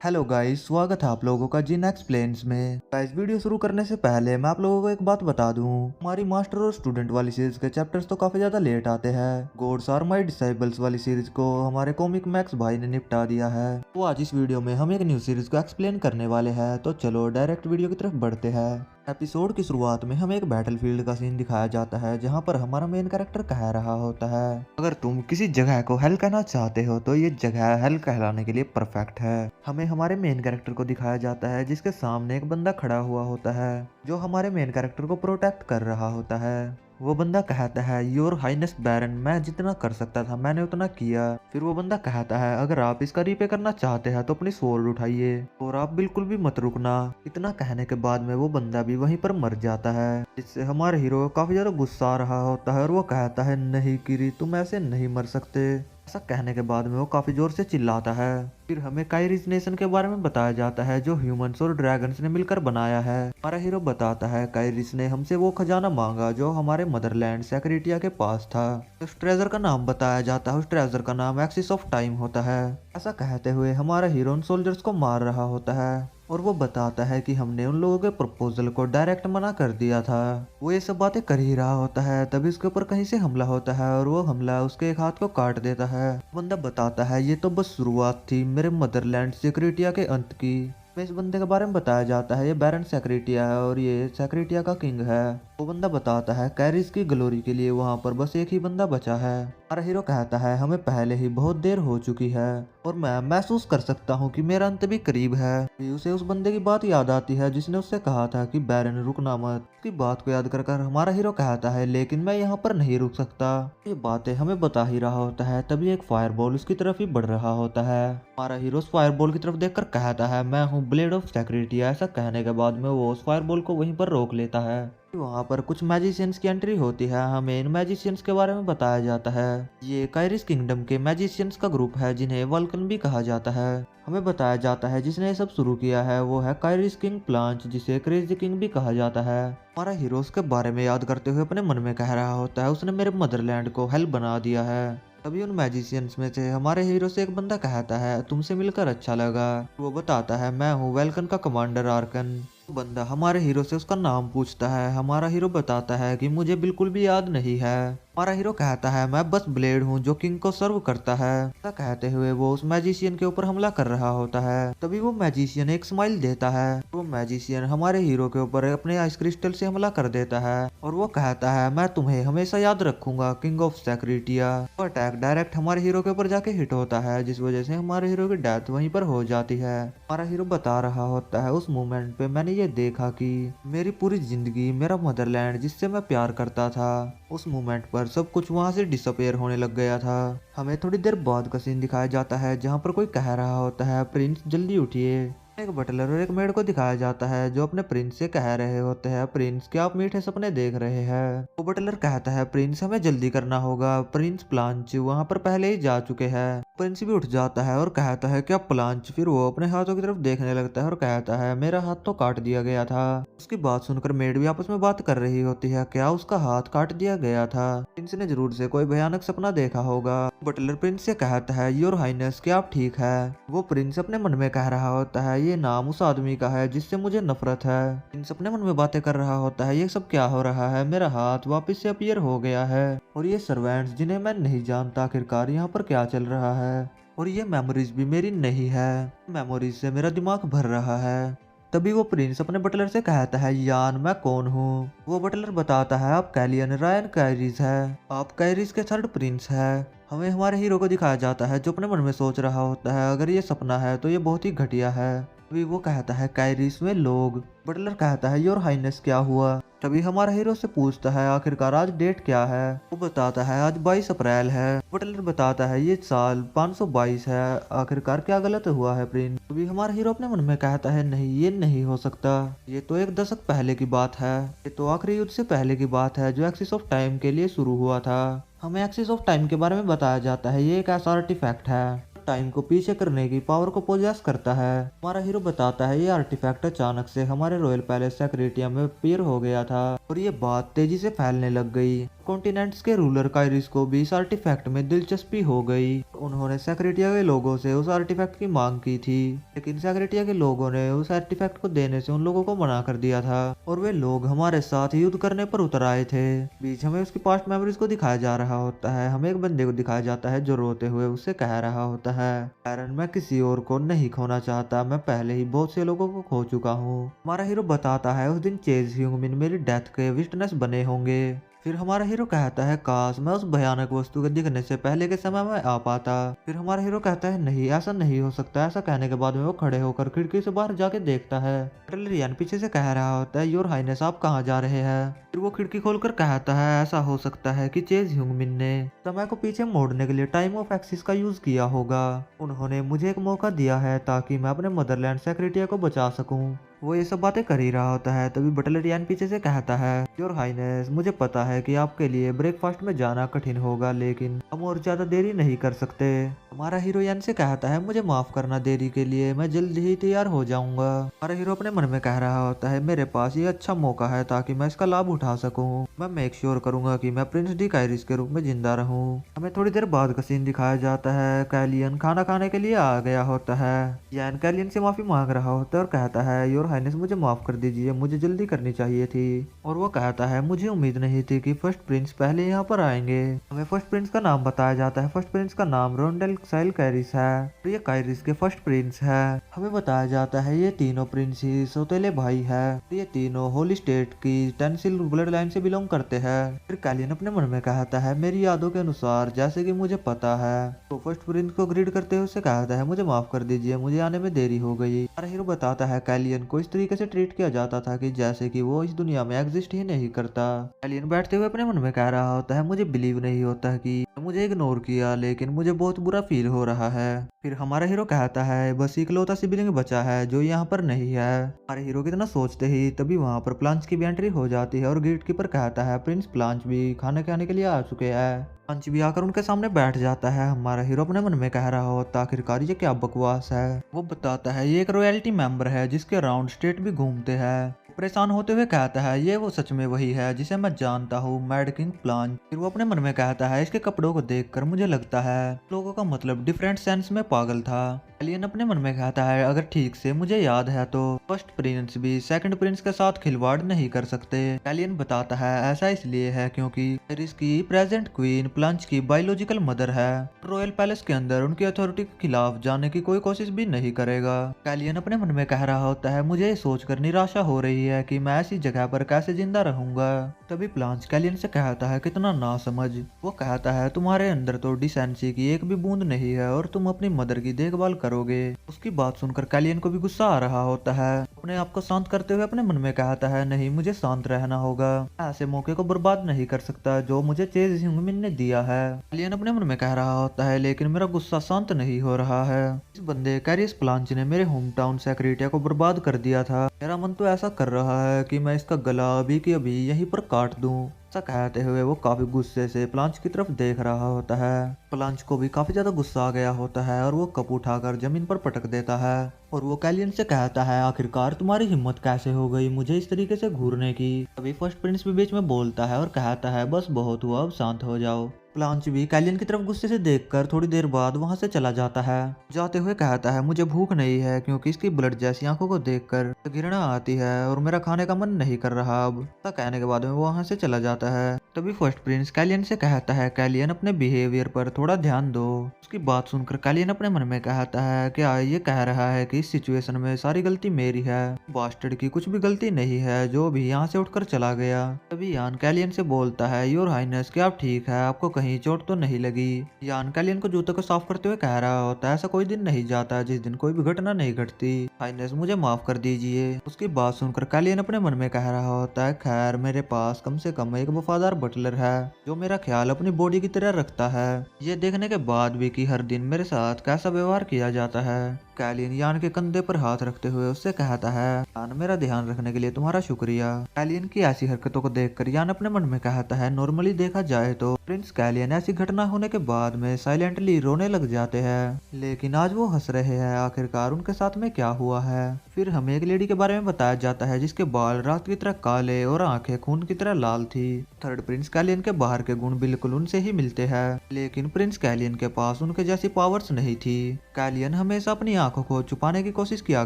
Hello guys, स्वागत है आप लोगों का जिन एक्सप्लेन्स में। गाइस, वीडियो शुरू करने से पहले मैं आप लोगों को एक बात बता दूं। हमारी मास्टर और स्टूडेंट वाली सीरीज के चैप्टर्स तो काफी ज्यादा लेट आते हैं। गॉड्स आर माय डिसाइपल्स वाली सीरीज को हमारे कॉमिक मैक्स भाई ने निपटा दिया है। तो आज इस वीडियो में हम एक न्यू सीरीज को एक्सप्लेन करने वाले हैं। तो चलो डायरेक्ट वीडियो की तरफ बढ़ते हैं। एपिसोड की शुरुआत में हमें एक बैटलफील्ड का सीन दिखाया जाता है, जहां पर हमारा मेन कैरेक्टर कह रहा होता है, अगर तुम किसी जगह को हेल कहना चाहते हो तो ये जगह हेल कहलाने के लिए परफेक्ट है। हमें हमारे मेन कैरेक्टर को दिखाया जाता है, जिसके सामने एक बंदा खड़ा हुआ होता है जो हमारे मेन कैरेक्टर को प्रोटेक्ट कर रहा होता है। वो बंदा कहता है, योर हाइनेस बैरन, मैं जितना कर सकता था मैंने उतना किया। फिर वो बंदा कहता है, अगर आप इसका रीपे करना चाहते हैं तो अपनी स्वॉर्ड उठाइए और आप बिल्कुल भी मत रुकना। इतना कहने के बाद में वो बंदा भी वहीं पर मर जाता है, जिससे हमारे हीरो काफी ज्यादा गुस्सा आ रहा होता है और वो कहता है, नहीं किरी, तुम ऐसे नहीं मर सकते। ऐसा कहने के बाद में वो काफी जोर से चिल्लाता है। फिर हमें काइरिस नेशन के बारे में बताया जाता है, जो ह्यूमंस और ड्रैगन्स ने मिलकर बनाया है। हमारा हीरो बताता है, काइरिस ने हमसे वो खजाना मांगा जो हमारे मदरलैंड सैक्रेटिया के पास था। उस ट्रेजर का नाम बताया जाता है, उस ट्रेजर का नाम एक्सिस ऑफ टाइम होता है। ऐसा कहते हुए हमारा हीरो उन सोल्जर्स को मार रहा होता है और वो बताता है कि हमने उन लोगों के प्रपोजल को डायरेक्ट मना कर दिया था। वो ये सब बातें कर ही रहा होता है, तभी उसके ऊपर कहीं से हमला होता है और वो हमला उसके एक हाथ को काट देता है। बंदा बताता है, ये तो बस शुरुआत थी मेरे मदरलैंड सिक्रेटिया के अंत की। इस बंदे के बारे में बताया जाता है, ये बैरन सैक्रेटिया है और ये सैक्रेटिया का किंग है। वो बंदा बताता है, कैरिस की ग्लोरी के लिए वहाँ पर बस एक ही बंदा बचा है। हमारा हीरो कहता है, हमें पहले ही बहुत देर हो चुकी है और मैं महसूस कर सकता हूँ कि मेरा अंत भी करीब है। फिर उसे उस बंदे की बात याद आती है जिसने उससे कहा था कि बैरन रुकना मत। उसकी बात को याद कर हमारा हीरो कहता है, लेकिन मैं यहाँ पर नहीं रुक सकता। ये बातें हमें बता ही रहा होता है, तभी एक फायरबॉल उसकी तरफ ही बढ़ रहा होता है। हमारा हीरो उस फायरबॉल की तरफ देखकर कहता है, मैं हूँ ब्लेड ऑफ सैक्रेटिया। ऐसा कहने के बाद में वो उस फायरबॉल को वहीं पर रोक लेता है। वहाँ पर कुछ मैजिशियंस की एंट्री होती है। हमें इन मैजिशियंस के बारे में बताया जाता है, ये काइरिस किंगडम के मैजिशियंस का ग्रुप है जिन्हें वल्कन भी कहा जाता है। हमें बताया जाता है, जिसने ये सब शुरू किया है वो है काइरिस किंग प्लांच, जिसे क्रेजी किंग भी कहा जाता है। हमारा हीरो उसके बारे में याद करते हुए अपने मन में कह रहा होता है, उसने मेरे मदरलैंड को हेल बना दिया है। तभी उन मैजिशियंस में से हमारे हीरो से एक बंदा कहता है, तुमसे मिलकर अच्छा लगा। वो बताता है, मैं हूँ वेल्कन का कमांडर आर्कन। बंदा हमारे हीरो से उसका नाम पूछता है। हमारा हीरो बताता है कि मुझे बिल्कुल भी याद नहीं है। हमारा हीरो कहता है, मैं बस ब्लेड हूँ जो किंग को सर्व करता है। ऐसा कहते हुए वो उस मैजिशियन के ऊपर हमला कर रहा होता है। तभी वो मैजिशियन एक स्माइल देता है। वो मैजिशियन हमारे हीरो के ऊपर अपने आइस क्रिस्टल से हमला कर देता है और वो कहता है, मैं तुम्हें हमेशा याद रखूंगा, किंग ऑफ सैक्रेटिया। वो अटैक डायरेक्ट हमारे हीरो के ऊपर जाके हिट होता है, जिस वजह से हमारे हीरो की डेथ वहीं पर हो जाती है। हमारा हीरो बता रहा होता है, उस मोमेंट पे मैंने ये देखा कि मेरी पूरी जिंदगी, मेरा मदरलैंड जिससे मैं प्यार करता था, उस मोमेंट पर सब कुछ वहां से डिसअपेयर होने लग गया था। हमें थोड़ी देर बाद का सीन दिखाया जाता है, जहां पर कोई कह रहा होता है, प्रिंस जल्दी उठिए। एक बटलर और एक मेड को दिखाया जाता है जो अपने प्रिंस से कह रहे होते हैं, प्रिंस क्या आप मीठे सपने देख रहे हैं। वो बटलर कहता है, प्रिंस हमें जल्दी करना होगा, प्रिंस प्लांच वहां पर पहले ही जा चुके हैं। प्रिंस भी उठ जाता है और कहता है, क्या प्लांच। फिर वो अपने हाथों की तरफ देखने लगता है और कहता है, मेरा हाथ तो काट दिया गया था। उसकी बात सुनकर मेड भी आपस में बात कर रही होती है, क्या उसका हाथ काट दिया गया था। प्रिंस ने जरूर से कोई भयानक सपना देखा होगा। बटलर प्रिंस से कहता है, योर हाइनेस क्या आप ठीक है। वो प्रिंस अपने मन में कह रहा होता है, ये नाम उस आदमी का है जिससे मुझे नफरत है। प्रिंस अपने मन में बातें कर रहा होता है, ये सब क्या हो रहा है, मेरा हाथ वापस से अपीयर हो गया है और ये सर्वेंट्स जिन्हें मैं नहीं जानता, आखिरकार यहाँ पर क्या चल रहा है। और ये मेमोरीज भी मेरी नहीं है, मेमोरीज से मेरा दिमाग भर रहा है। तभी वो प्रिंस अपने बटलर से कहता है, यान मैं कौन हूँ। वो बटलर बताता है, आप कैलियन रायन काइरिस है, आप काइरिस के थर्ड प्रिंस है। हमें हमारे हीरो को दिखाया जाता है जो अपने मन में सोच रहा होता है, अगर ये सपना है तो ये बहुत ही घटिया है। तभी वो कहता है, काइरिस में लोग। बटलर कहता है, योर हाइनेस क्या हुआ। तभी हमारा हीरो से पूछता है, आखिरकार आज डेट क्या है। वो बताता है, आज 22 अप्रैल है। बटलर बताता है, ये साल 522 है, आखिरकार क्या गलत हुआ है प्रिंस। तभी हमारा हीरो अपने मन में कहता है, नहीं ये नहीं हो सकता, ये तो एक दशक पहले की बात है, ये तो आखिरी युद्ध से पहले की बात है जो एक्सिस ऑफ टाइम के लिए शुरू हुआ था। हमें एक्सिस ऑफ टाइम के बारे में बताया जाता है, ये एक ऐसा आर्टिफैक्ट है टाइम को पीछे करने की पावर को पोजेस करता है। हमारा हीरो बताता है, ये आर्टिफैक्ट अचानक से हमारे रॉयल पैलेस सेक्रेटिया में अपीयर हो गया था और ये बात तेजी से फैलने लग गई। कॉन्टिनेंट्स के रूलर काइरिस को भी इस आर्टिफैक्ट में दिलचस्पी हो गई। उन्होंने सेक्रेटिया के लोगों से उस आर्टिफैक्ट की मांग की थी, लेकिन सेक्रेटिया के लोगों ने उस आर्टिफैक्ट को देने से उन लोगों को मना कर दिया था और वे लोग हमारे साथ युद्ध करने पर उतर आए थे। बीच हमें उसकी पास्ट मेमोरीज को दिखाया जा रहा होता है। हमें एक बंदे को दिखाया जाता है जो रोते हुए उससे कह रहा होता है, एरन मैं किसी और को नहीं खोना चाहता, मैं पहले ही बहुत से लोगों को खो चुका हूँ। हमारा हीरो बताता है उस दिन चेज ह्यूंगमिन मेरी डेथ के विटनेस बने होंगे। फिर हमारा हीरो कहता है काश मैं उस भयानक वस्तु के दिखने से पहले के समय में आ पाता। फिर हमारा हीरो कहता है नहीं ऐसा नहीं हो सकता। ऐसा कहने के बाद में वो खड़े होकर खिड़की से बाहर जाके देखता है। ट्रेलरियन पीछे से कह रहा होता है योर हाइनेस आप कहाँ जा रहे हैं। फिर वो खिड़की खोलकर कहता है ऐसा हो सकता है कि चेज ह्यूंगमिन ने समय को पीछे मोड़ने के लिए टाइम ऑफ एक्सिस का यूज किया होगा। उन्होंने मुझे एक मौका दिया है ताकि मैं अपने मदरलैंड सेक्रेटिया को बचा सकूं। वो ये सब बातें कर ही रहा होता है तभी बटलरियन पीछे से कहता है योर हाइनेस मुझे पता है कि आपके लिए ब्रेकफास्ट में जाना कठिन होगा, लेकिन हम और ज्यादा देरी नहीं कर सकते। हमारा हीरो यान से कहता है मुझे माफ करना देरी के लिए, मैं जल्द ही तैयार हो जाऊंगा। हमारा हीरो अपने मन में कह रहा होता है मेरे पास ये अच्छा मौका है ताकि मैं इसका लाभ उठा सकूं। मैं मेक श्योर करूंगा कि मैं प्रिंस डी काइरिस के रूप में जिंदा रहूं। हमें थोड़ी देर बाद का सीन दिखाया जाता है। कैलियन खाना खाने के लिए आ गया होता है। यान कैलियन से माफी मांग रहा होता है और कहता है योर हाइनेस मुझे माफ कर दीजिए, मुझे जल्दी करनी चाहिए थी। और वो कहता है मुझे उम्मीद नहीं थी कि फर्स्ट प्रिंस पहले यहाँ पर आएंगे। हमें फर्स्ट प्रिंस का नाम बताया जाता है। फर्स्ट प्रिंस का नाम रोंडेल साइल काइरिस है। ये काइरिस के फर्स्ट प्रिंस है। हमें बताया जाता है ये तीनों प्रिंस ही सौतेले भाई है। ये तीनों होली स्टेट की टेंसिल ब्लड लाइन से बिलोंग करते हैं। फिर कैलियन अपने मन में कहता है मेरी यादों के अनुसार जैसे कि मुझे पता है। तो फर्स्ट प्रिंस को ग्रीड करते हुए उससे कहता है मुझे माफ कर दीजिए, मुझे आने में देरी हो गई। हमारा हीरो बताता है कैलियन को इस तरीके से ट्रीट किया जाता था कि जैसे कि वो इस दुनिया में एग्जिस्ट ही नहीं करता। कैलियन बैठते हुए अपने मन में कह रहा होता है मुझे बिलीव नहीं होता कि मुझे इग्नोर किया, लेकिन मुझे बहुत बुरा फील हो रहा है। फिर हमारा हीरो कहता है बस इकलौता सिबलिंग बचा है जो यहाँ पर नहीं है। हमारे हीरो कितना सोचते ही तभी वहाँ पर प्लांच की भी एंट्री हो जाती है और गेट कीपर कहता है प्रिंस प्लांच भी खाने खाने के लिए आ चुके हैं। प्लांच भी आकर उनके सामने बैठ जाता है। हमारा हीरो अपने मन में कह रहा होता आखिरकार ये क्या बकवास है। वो बताता है ये एक रॉयल्टी मेंबर है जिसके अराउंड स्टेट भी घूमते हैं। परेशान होते हुए कहता है ये वो सच में वही है जिसे मैं जानता हूँ, मैड किंग प्लांच। फिर वो अपने मन में कहता है इसके कपड़ों को देखकर मुझे लगता है लोगों का मतलब डिफरेंट सेंस में पागल था। एलियन अपने मन में कहता है अगर ठीक से मुझे याद है तो फर्स्ट प्रिंस भी सेकंड प्रिंस के साथ खिलवाड़ नहीं कर सकते। एलियन बताता है ऐसा इसलिए है क्योंकि इसकी प्रेजेंट क्वीन प्लांच की बायोलॉजिकल मदर है। रॉयल पैलेस के अंदर उनकी अथॉरिटी के खिलाफ जाने की कोई कोशिश भी नहीं करेगा। एलियन अपने मन में कह रहा होता है मुझे सोचकर निराशा हो रही है कि मैं ऐसी जगह पर कैसे जिंदा रहूंगा। तभी प्लांच कैलियन से कहता है कितना ना समझ। वो कहता है तुम्हारे अंदर तो डिसेंसी की एक भी बूंद नहीं है और तुम अपनी मदर की देखभाल करोगे। उसकी बात सुनकर कैलियन को भी गुस्सा आ रहा होता है। अपने आप को शांत करते हुए अपने मन में कहता है नहीं मुझे शांत रहना होगा, ऐसे मौके को बर्बाद नहीं कर सकता जो मुझे चेज ह्यूंगमिन ने दिया है। कैलियन अपने मन में कह रहा होता है लेकिन मेरा गुस्सा शांत नहीं हो रहा है। इस बंदे कैरिस प्लांच ने मेरे होम टाउन सेक्रेटिया को बर्बाद कर दिया था। मेरा मन तो ऐसा कर रहा है कि मैं इसका गला अभी की अभी यहीं पर काट दूं। ऐसा कहते हुए वो काफी गुस्से से प्लांच की तरफ देख रहा होता है। प्लांच को भी काफी ज्यादा गुस्सा आ गया होता है और वो कप उठाकर जमीन पर पटक देता है और वो कैलियन से कहता है आखिरकार तुम्हारी हिम्मत कैसे हो गई मुझे इस तरीके से घूरने की। अभी फर्स्ट प्रिंस भी बीच में बोलता है और कहता है बस बहुत हुआ, अब शांत हो जाओ। प्लांच भी कैलियन की तरफ गुस्से से देखकर थोड़ी देर बाद वहां से चला जाता है। जाते हुए कहता है मुझे भूख नहीं है क्योंकि इसकी ब्लड जैसी आंखों को देखकर घृणा आती है और मेरा खाने का मन नहीं कर रहा अब। ऐसा कहने के बाद में वो वहां से चला जाता है। तभी फर्स्ट प्रिंस कैलियन से कहता है कैलियन अपने बिहेवियर पर थोड़ा ध्यान दो। उसकी बात सुनकर कैलियन अपने मन में कहता है क्या ये कह रहा है कि इस सिचुएशन में सारी गलती मेरी है, बास्टर्ड की कुछ भी गलती नहीं है जो भी यहाँ से उठकर चला गया। तभी यान कैलियन से बोलता है योर हाइनेस क्या आप ठीक है, आपको कहीं चोट तो नहीं लगी। यान कैलियन को जूते को साफ करते हुए कह रहा होता है ऐसा कोई दिन नहीं जाता जिस दिन कोई भी घटना नहीं घटती, हाइनेस मुझे माफ कर दीजिए। उसकी बात सुनकर कैलियन अपने मन में कह रहा होता है खैर मेरे पास कम से कम एक वफादार बटलर है जो मेरा ख्याल अपनी बॉडी की तरह रखता है। ये देखने के बाद भी कि हर दिन मेरे साथ कैसा व्यवहार किया जाता है। कैलियन यान के कंधे पर हाथ रखते हुए उससे कहता है यान मेरा ध्यान रखने के लिए तुम्हारा शुक्रिया। कैलियन की ऐसी हरकतों को देखकर यान अपने मन में कहता है नॉर्मली देखा जाए तो प्रिंस कैलियन ऐसी घटना होने के बाद में साइलेंटली रोने लग जाते हैं, लेकिन आज वो हंस रहे हैं। आखिरकार उनके साथ में क्या हुआ है। फिर हमें एक लेडी के बारे में बताया जाता है जिसके बाल रात की तरह काले और आंखें खून की तरह लाल थी। थर्ड प्रिंस कैलियन के बाहर के गुण बिल्कुल उनसे ही मिलते हैं, लेकिन प्रिंस कैलियन के पास उनके जैसी पावर्स नहीं थी। कैलियन हमेशा अपनी आंखों को छुपाने की कोशिश किया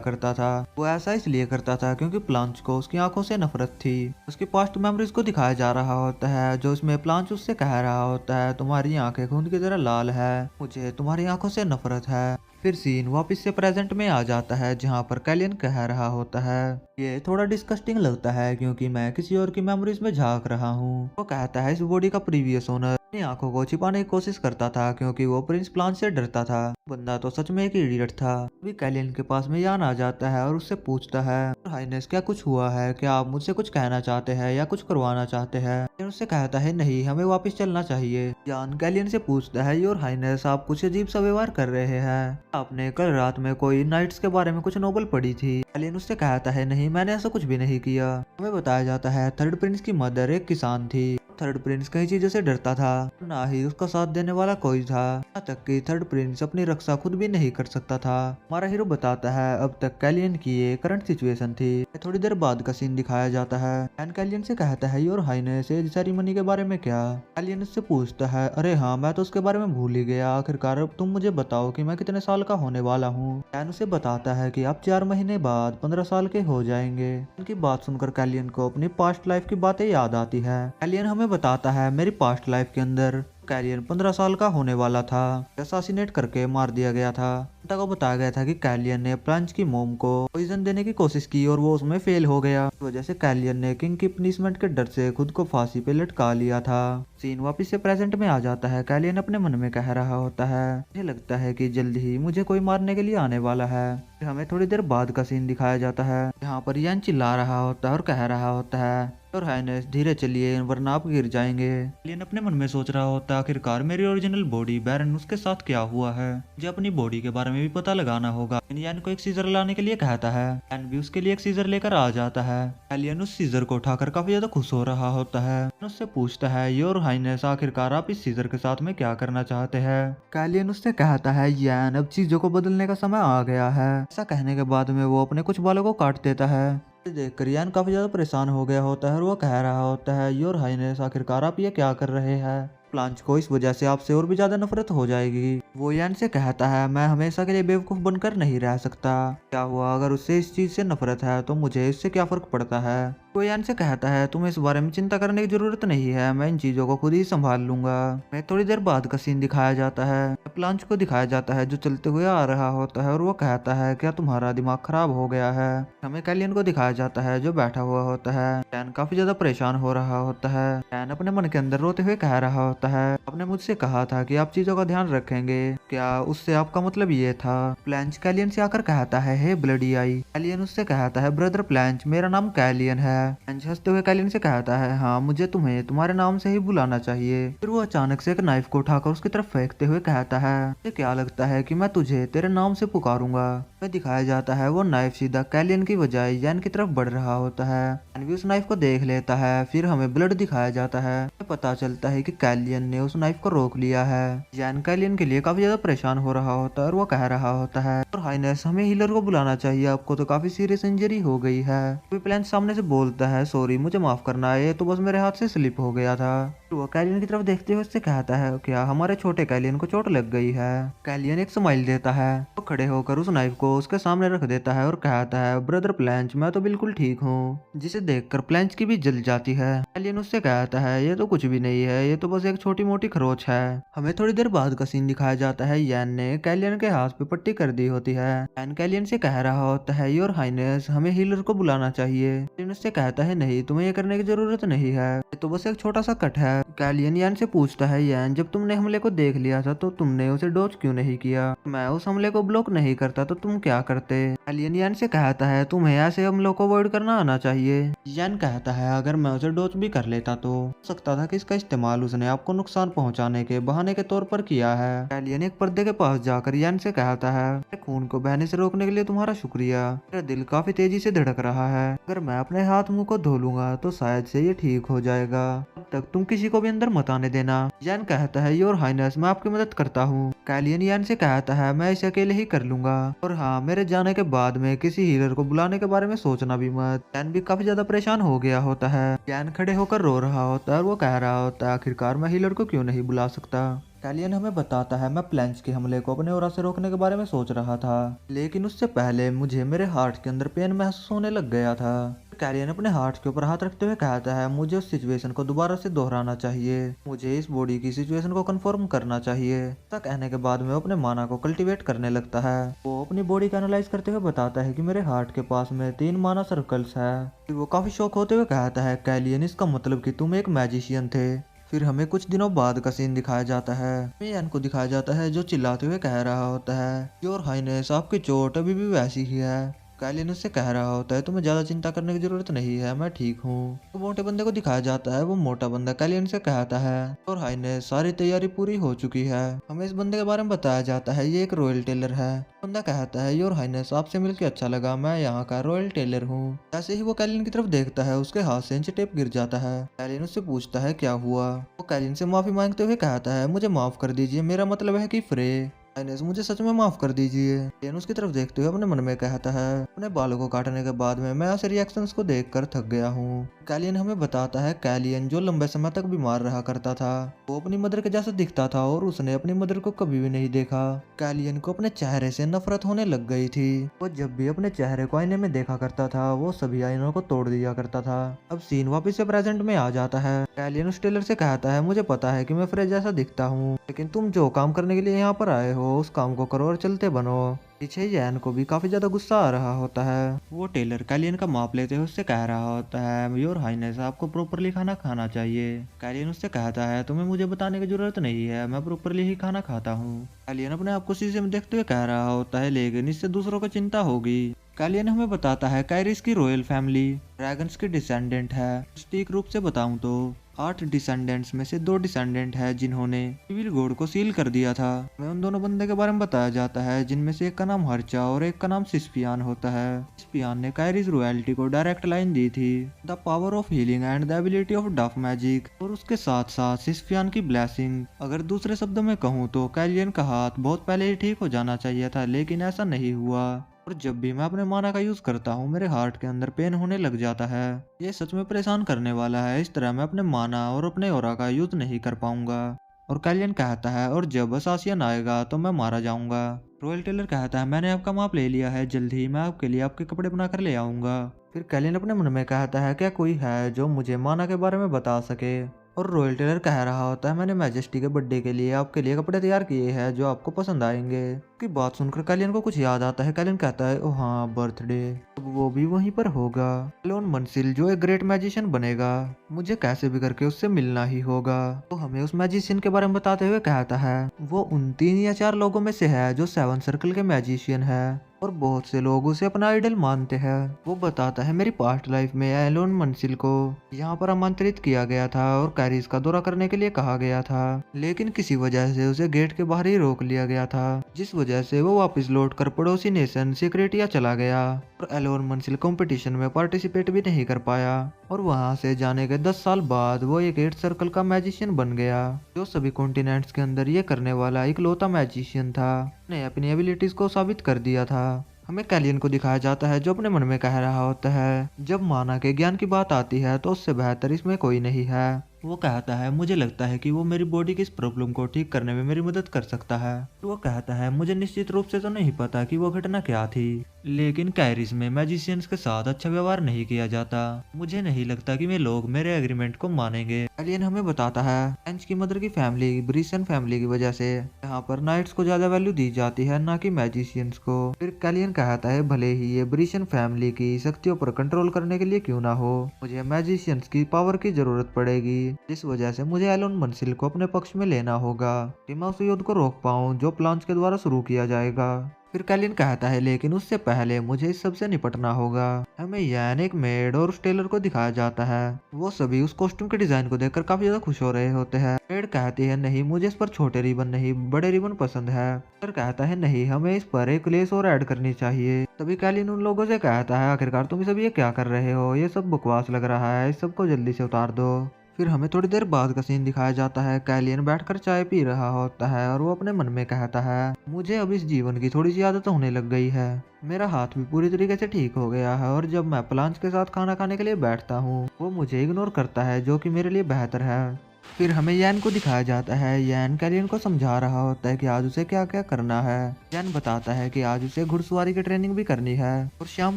करता था। वो ऐसा इसलिए करता था क्योंकि प्लांच को उसकी आंखों से नफरत थी। उसकी पास्ट मेमोरीज को दिखाया जा रहा होता है, जो इसमें प्लांच उससे कह रहा होता है तुम्हारी आंखें खून की तरह लाल है, मुझे तुम्हारी आंखों से नफरत है। फिर सीन वापस से प्रेजेंट में आ जाता है जहाँ पर कैलियन कह रहा होता है ये थोड़ा डिस्कस्टिंग लगता है क्योंकि मैं किसी और की मेमोरीज में झांक रहा हूँ। वो कहता है इस बॉडी का प्रीवियस ओनर अपनी आंखों को छिपाने की कोशिश करता था क्योंकि वो प्रिंस प्लांट से डरता था। बंदा तो सच में एक इडियट था। अभी कैलियन के पास में यान आ जाता है और उससे पूछता है हाइनेस क्या कुछ हुआ है, क्या आप मुझसे कुछ कहना चाहते हैं या कुछ करवाना चाहते हैं। कैलियन उससे कहता है नहीं, हमें वापस चलना चाहिए। यान कैलियन से पूछता है योर हाइनेस आप कुछ अजीब सा व्यवहार कर रहे हैं, आपने कल रात में कोई नाइट्स के बारे में कुछ नोवेल पढ़ी थी। कैलियन उससे कहता है नहीं, मैंने ऐसा कुछ भी नहीं किया। हमें बताया जाता है थर्ड प्रिंस की मदर एक किसान थी। थर्ड प्रिंस कई चीजों से डरता था, ना ही उसका साथ देने वाला कोई था। यहाँ तक कि थर्ड प्रिंस अपनी रक्षा खुद भी नहीं कर सकता था। हमारा हीरो बताता है अब तक कैलियन की ये करंट सिचुएशन थी। थोड़ी देर बाद का सीन दिखाया जाता है। एन कैलियन से कहता है योर हाइनेस एज सेरेमनी के बारे में क्या। कैलियन उससे पूछता है अरे हाँ, मैं तो उसके बारे में भूल ही गया। आखिरकार अब तुम मुझे बताओ कि मैं कितने साल का होने वाला हूँ। एन उसे बताता है कि आप 4 महीने बाद 15 साल के हो जाएंगे। उनकी बात सुनकर कैलियन को अपनी पास्ट लाइफ की बातें याद आती है। कैलियन हमें बताता है मेरी पास्ट लाइफ के अंदर कैलियन 15 साल का होने वाला था, असैसिनेट करके मार दिया गया था। अंता को बताया गया था कि कैलियन ने प्लांच की मोम को पॉइजन देने की कोशिश की और वो उसमें फेल हो गया। इस वजह से कैलियन ने किंग की पनिशमेंट के डर से खुद को फांसी पे लटका लिया था। सीन वापस से प्रेजेंट में आ जाता है। कैलियन अपने मन में कह रहा होता है मुझे लगता है कि जल्द ही मुझे कोई मारने के लिए आने वाला है। फिर हमें थोड़ी देर बाद का सीन दिखाया जाता है जहाँ पर यान चिल्ला रहा होता है और कह रहा होता है और हाइनेस धीरे चलिए वरना आप गिर जाएंगे। एलियन अपने मन में सोच रहा होता है आखिरकार मेरी ओरिजिनल बॉडी बैरन उसके साथ क्या हुआ है, मुझे अपनी बॉडी के बारे में भी पता लगाना होगा। यान को एक सीजर लाने के लिए कहता है। यान भी उसके लिए एक सीजर लेकर आ जाता है। एलियन उस सीजर को उठाकर काफी ज्यादा खुश हो रहा होता है। उससे पूछता है योर हाइनेस आखिरकार आप इस सीजर के साथ में क्या करना चाहते हैं। कैलियन उससे कहता है यान अब चीजों को बदलने का समय आ गया है। ऐसा कहने के बाद में वो अपने कुछ बालों को काट देता है। देखकर यान काफी ज्यादा परेशान हो गया होता है और वो कह रहा होता है योर हाइनेस आखिरकार आप ये क्या कर रहे हैं। प्लांच को इस वजह से आपसे और भी ज्यादा नफरत हो जाएगी। वो यान से कहता है मैं हमेशा के लिए बेवकूफ बनकर नहीं रह सकता। क्या हुआ अगर उससे इस चीज से नफरत है तो मुझे इससे क्या फर्क पड़ता है। वो यान से कहता है तुम्हें इस बारे में चिंता करने की जरूरत नहीं है, मैं इन चीजों को खुद ही संभाल लूंगा। मैं थोड़ी देर बाद का सीन दिखाया जाता है। प्लांच को दिखाया जाता है जो चलते हुए आ रहा होता है और वो कहता है क्या तुम्हारा दिमाग खराब हो गया है। हमें कैलियन को दिखाया जाता है जो बैठा हुआ होता है। कैन काफी ज्यादा परेशान हो रहा होता है। कैन अपने मन के अंदर रोते हुए कह रहा होता है आपने मुझसे कहा था कि आप चीजों का ध्यान रखेंगे, क्या उससे आपका मतलब ये था। प्लांच कैलियन से आकर कहता है हे ब्लडी आई। कैलियन उससे कहता है ब्रदर प्लांच मेरा नाम कैलियन है। प्लांच हंसते हुए कैलियन से कहता है हाँ मुझे तुम्हें तुम्हारे नाम से ही बुलाना चाहिए। फिर वो अचानक से एक नाइफ को उठाकर उसकी तरफ फेंकते हुए कहता है मुझे क्या लगता है कि मैं तुझे तेरे नाम से पुकारूंगा। में दिखाया जाता है वो नाइफ सीधा कैलियन की बजाय यान की तरफ बढ़ रहा होता है। यान भी उस नाइफ को देख लेता है। फिर हमें ब्लड दिखाया जाता है। पता चलता है कि कैलियन ने उस नाइफ को रोक लिया है। यान कैलियन के लिए काफी ज्यादा परेशान हो रहा होता है और वो कह रहा होता है और हाइनेस हमें हीलर को बुलाना चाहिए, आपको तो काफी सीरियस इंजरी हो गई है। प्लांच सामने से बोलता है सॉरी मुझे माफ करना है, ये तो बस मेरे हाथ से स्लिप हो गया था। वो कैलियन की तरफ देखते हुए उससे कहता है क्या हमारे छोटे कैलियन को चोट लग गई है। कैलियन एक स्माइल देता है। वो खड़े होकर उस नाइफ को उसके सामने रख देता है और कहता है ब्रदर प्लांच मैं तो बिल्कुल ठीक हूँ। जिसे देखकर प्लांच की भी जल जाती है। कैलियन उससे कहता है ये तो कुछ भी नहीं है, ये तो बस एक छोटी मोटी खरोच है। हमें थोड़ी देर बाद का सीन दिखाया जाता है। यान ने कैलियन के हाथ पे पट्टी कर दी होती है। यान कैलियन से कह रहा होता है योर हाइनेस हमें हीलर को बुलाना चाहिए। उससे कहता है नहीं, तुम्हें ये करने की जरूरत नहीं है, ये तो बस एक छोटा सा कट है। कैलियन यान से पूछता है, यान जब तुमने हमले को देख लिया था तो तुमने उसे डॉज क्यों नहीं किया? मैं उस हमले को ब्लॉक नहीं करता तो तुम क्या करते? कैलियन यान से कहता है, तुम्हें ऐसे हमलों को अवॉइड करना आना चाहिए। यान कहता है, अगर मैं उसे डॉज भी कर लेता तो हो सकता था कि इसका इस्तेमाल उसने आपको नुकसान पहुंचाने के बहाने के तौर पर किया है। कैलियन एक पर्दे के पास जाकर यान से कहता है, मेरे खून को बहने से रोकने के लिए तुम्हारा शुक्रिया। मेरा दिल काफी तेजी से धड़क रहा है, अगर मैं अपने हाथ मुंह को धो लूंगा तो शायद से ये ठीक हो जाएगा। तब तक तुम किसी को भी अंदर मत आने देना। यान कहता है, योर हाइनेस, मैं आपकी मदद करता हूँ। कैलियन यान से कहता है, मैं इसे अकेले ही कर लूंगा, और हाँ, मेरे जाने के बाद में किसी हीलर को बुलाने के बारे में सोचना भी मत। यान भी काफी ज्यादा परेशान हो गया होता है। यान खड़े होकर रो रहा होता है और वो कह रहा होता है, आखिरकार मैं हीलर को क्यों नहीं बुला सकता। कैलियन हमें बताता है, मैं प्लेंस के हमले को अपने ओरा से रोकने के बारे में सोच रहा था, लेकिन उससे पहले मुझे मेरे हार्ट के अंदर पेन महसूस होने लग गया था। कैलियन अपने हार्ट के ऊपर हाथ रखते हुए कहता है, मुझे उस सिचुएशन को दोबारा से दोहराना चाहिए, मुझे इस बॉडी की सिचुएशन को कंफर्म करना चाहिए। ऐसा कहने के बाद में अपने माना को कल्टीवेट करने लगता है। वो अपनी बॉडी का एनालाइज करते हुए बताता है कि मेरे हार्ट के पास में 3 माना सर्कल्स है। फिर वो काफी शौक होते हुए कहता है, कैलियन, इसका मतलब कि तुम एक मैजिशियन थे। फिर हमें कुछ दिनों बाद का सीन दिखाया जाता है। यान को दिखाया जाता है जो चिल्लाते हुए कह रहा होता है, योर हाइनेस, आपकी चोट अभी भी वैसी ही है। कैलियन उससे कह रहा होता है, तुम्हें ज्यादा चिंता करने की जरूरत नहीं है, मैं ठीक हूँ। तो मोटे बंदे को दिखाया जाता है। वो मोटा बंदा कैलियन से कहता है, और हाइनेस, सारी तैयारी पूरी हो चुकी है। हमें इस बंदे के बारे में बताया जाता है, ये एक रॉयल टेलर है। बंदा कहता है, योर हाइनेस, आपसे मिलकर अच्छा लगा, मैं यहाँ का रॉयल टेलर हूँ। जैसे ही वो कैलियन की तरफ देखता है, उसके हाथ से इंच टेप गिर जाता है। कैलियन उससे पूछता है, क्या हुआ? वो कैलियन से माफी मांगते हुए कहता है, मुझे माफ कर दीजिए, मेरा मतलब है कि फ्रे। हाइनेस, मुझे सच में माफ कर दीजिए। कैलियन उसकी तरफ देखते हुए अपने मन में कहता है, अपने बालों को काटने के बाद में मैं ऐसे रिएक्शंस को देखकर थक गया हूँ। कैलियन हमें बताता है, कैलियन जो लंबे समय तक बीमार रहा करता था, वो अपनी मदर के जैसा दिखता था और उसने अपनी मदर को कभी भी नहीं देखा। कैलियन को अपने चेहरे से नफरत होने लग गई थी। वो जब भी अपने चेहरे को आईने में देखा करता था, वो सभी आईनों को तोड़ दिया करता था। अब सीन वापस से प्रेजेंट में आ जाता है। कैलियन उस टेलर से कहता है, मुझे पता है कि मैं फ्रेज जैसा दिखता हूँ, लेकिन तुम जो काम करने के लिए यहाँ पर आए हो उस काम को करो और चलते बनो। पीछे यान को भी काफी ज्यादा गुस्सा आ रहा होता है। वो टेलर कैलियन का माप लेते हुए उससे कह रहा होता है, योर हाइनेस, आपको प्रॉपरली खाना खाना चाहिए। कैलियन उससे कहता है, तुम्हें मुझे बताने की जरूरत नहीं है, मैं प्रॉपरली ही खाना खाता हूँ। कैलियन अपने आप को शीशे में देखते हुए कह रहा होता है, लेकिन इससे दूसरों को चिंता होगी। कैलियन हमें बताता है, काइरिस की रॉयल फैमिली ड्रैगन्स की डिसेंडेंट है। सटीक रूप से बताऊं तो 8 डिसेंडेंट्स में से 2 डिसेंडेंट है जिन्होंने सिविल गॉड को सील कर दिया था। हमें उन दोनों बंदे के बारे में बताया जाता है, जिनमें से एक का नाम हर्चा और एक का नाम सिस्पियान होता है। सिस्पियान ने काइरिस रॉयल्टी को डायरेक्ट लाइन दी थी, the power of healing and the ability of dark magic, और उसके साथ साथ सिस्पियान की ब्लेसिंग। अगर दूसरे शब्दों में कहूँ तो कैलियन का हाथ बहुत पहले ही ठीक हो जाना चाहिए था, लेकिन ऐसा नहीं हुआ, और जब भी मैं अपने माना का यूज करता हूँ मेरे हार्ट के अंदर पेन होने लग जाता है। ये सच में परेशान करने वाला है, इस तरह मैं अपने माना और अपने ओरा का यूज नहीं कर पाऊंगा। और कैलियन कहता है, और जब असासियन आएगा तो मैं मारा जाऊंगा। रॉयल टेलर कहता है, मैंने आपका माप ले लिया है, जल्द ही मैं आपके लिए आपके कपड़े बनाकर ले आऊंगा। फिर कैलियन अपने मन में कहता है, क्या कोई है जो मुझे माना के बारे में बता सके? और रॉयल टेलर कह रहा होता है, मैंने मैजेस्टी के बर्थडे के लिए आपके लिए कपड़े तैयार किए हैं जो आपको पसंद आएंगे। की बात सुनकर कैलियन को कुछ याद आता है। कैलियन कहता है, ओ हाँ, बर्थडे, अब वो भी वहीं पर होगा। एलोन मंसिल जो एक ग्रेट मैजिशियन बनेगा, मुझे कैसे भी करके उससे मिलना ही होगा। तो हमें उस मैजिशियन के बारे में बताते हुए कहता है, वो उन 3 या 4 लोगों में से है जो 7 सर्कल के मैजिशियन है, और बहुत से लोग उसे अपना आइडल मानते हैं। वो बताता है, मेरी पास्ट लाइफ में एलोन मंसिल को यहाँ पर आमंत्रित किया गया था और कैरिस का दौरा करने के लिए कहा गया था, लेकिन किसी वजह से उसे गेट के बाहर ही रोक लिया गया था, जिस वजह से वो वापस लौटकर पड़ोसी नेशन सिक्रेटिया चला गया, और एलोन मंसिल कंपटीशन में पार्टिसिपेट भी नहीं कर पाया। और वहां से जाने के 10 साल बाद वो एक 8 सर्कल का मैजिशियन बन गया, जो सभी कॉन्टिनेंट्स के अंदर ये करने वाला इकलौता मैजिशियन था। उसने अपनी एबिलिटीज को साबित कर दिया था। हमें कैलियन को दिखाया जाता है जो अपने मन में कह रहा होता है, जब माना के ज्ञान की बात आती है तो उससे बेहतर इसमें कोई नहीं है। वो कहता है मुझे लगता है कि वो मेरी बॉडी की इस प्रॉब्लम को ठीक करने में मेरी मदद कर सकता है। वो कहता है मुझे निश्चित रूप से तो नहीं पता कि वो घटना क्या थी, लेकिन कैरिस में मैजिशियंस के साथ अच्छा व्यवहार नहीं किया जाता। मुझे नहीं लगता कि वे लोग मेरे एग्रीमेंट को मानेंगे। एलियन हमें बताता है एंज की मदर की फैमिली ब्रिसन फैमिली की वजह से यहाँ पर नाइट्स को ज्यादा वैल्यू दी जाती है, ना कि मैजिशियंस को। फिर कैलियन कहता है भले ही ये ब्रिसन फैमिली की शक्तियों पर कंट्रोल करने के लिए क्यों ना हो, मुझे मैजिशियंस की पावर की जरूरत पड़ेगी, जिस वजह से मुझे एलोन मंसिल को अपने पक्ष में लेना होगा कि मैं उस युद्ध को रोक पाऊं जो प्लान्स के द्वारा शुरू किया जाएगा। फिर कैलिन कहता है लेकिन उससे पहले मुझे इस सबसे निपटना होगा। हमें यान एक मेड और उस टेलर को दिखाया जाता है। वो सभी उस कॉस्ट्यूम के डिजाइन को देखकर काफी ज्यादा खुश हो रहे होते हैं। मेड कहती है नहीं, मुझे इस पर छोटे रिबन नहीं बड़े रिबन पसंद है। टेलर कहता है नहीं, हमें इस पर एक लेस और ऐड करनी चाहिए। तभी कैलिन उन लोगों से कहता है आखिरकार तुम सब ये क्या कर रहे हो, ये सब बकवास लग रहा है, इस सबको जल्दी से उतार दो। फिर हमें थोड़ी देर बाद का सीन दिखाया जाता है। कैलियन बैठकर चाय पी रहा होता है और वो अपने मन में कहता है मुझे अब इस जीवन की थोड़ी सी आदत होने लग गई है। मेरा हाथ भी पूरी तरीके से ठीक हो गया है और जब मैं प्लांट्स के साथ खाना खाने के लिए बैठता हूँ वो मुझे इग्नोर करता है, जो कि मेरे लिए बेहतर है। फिर हमें यैन को दिखाया जाता है। यैन कैलियन को समझा रहा होता है कि आज उसे क्या क्या करना है। यैन बताता है कि आज उसे घुड़सवारी की ट्रेनिंग भी करनी है और शाम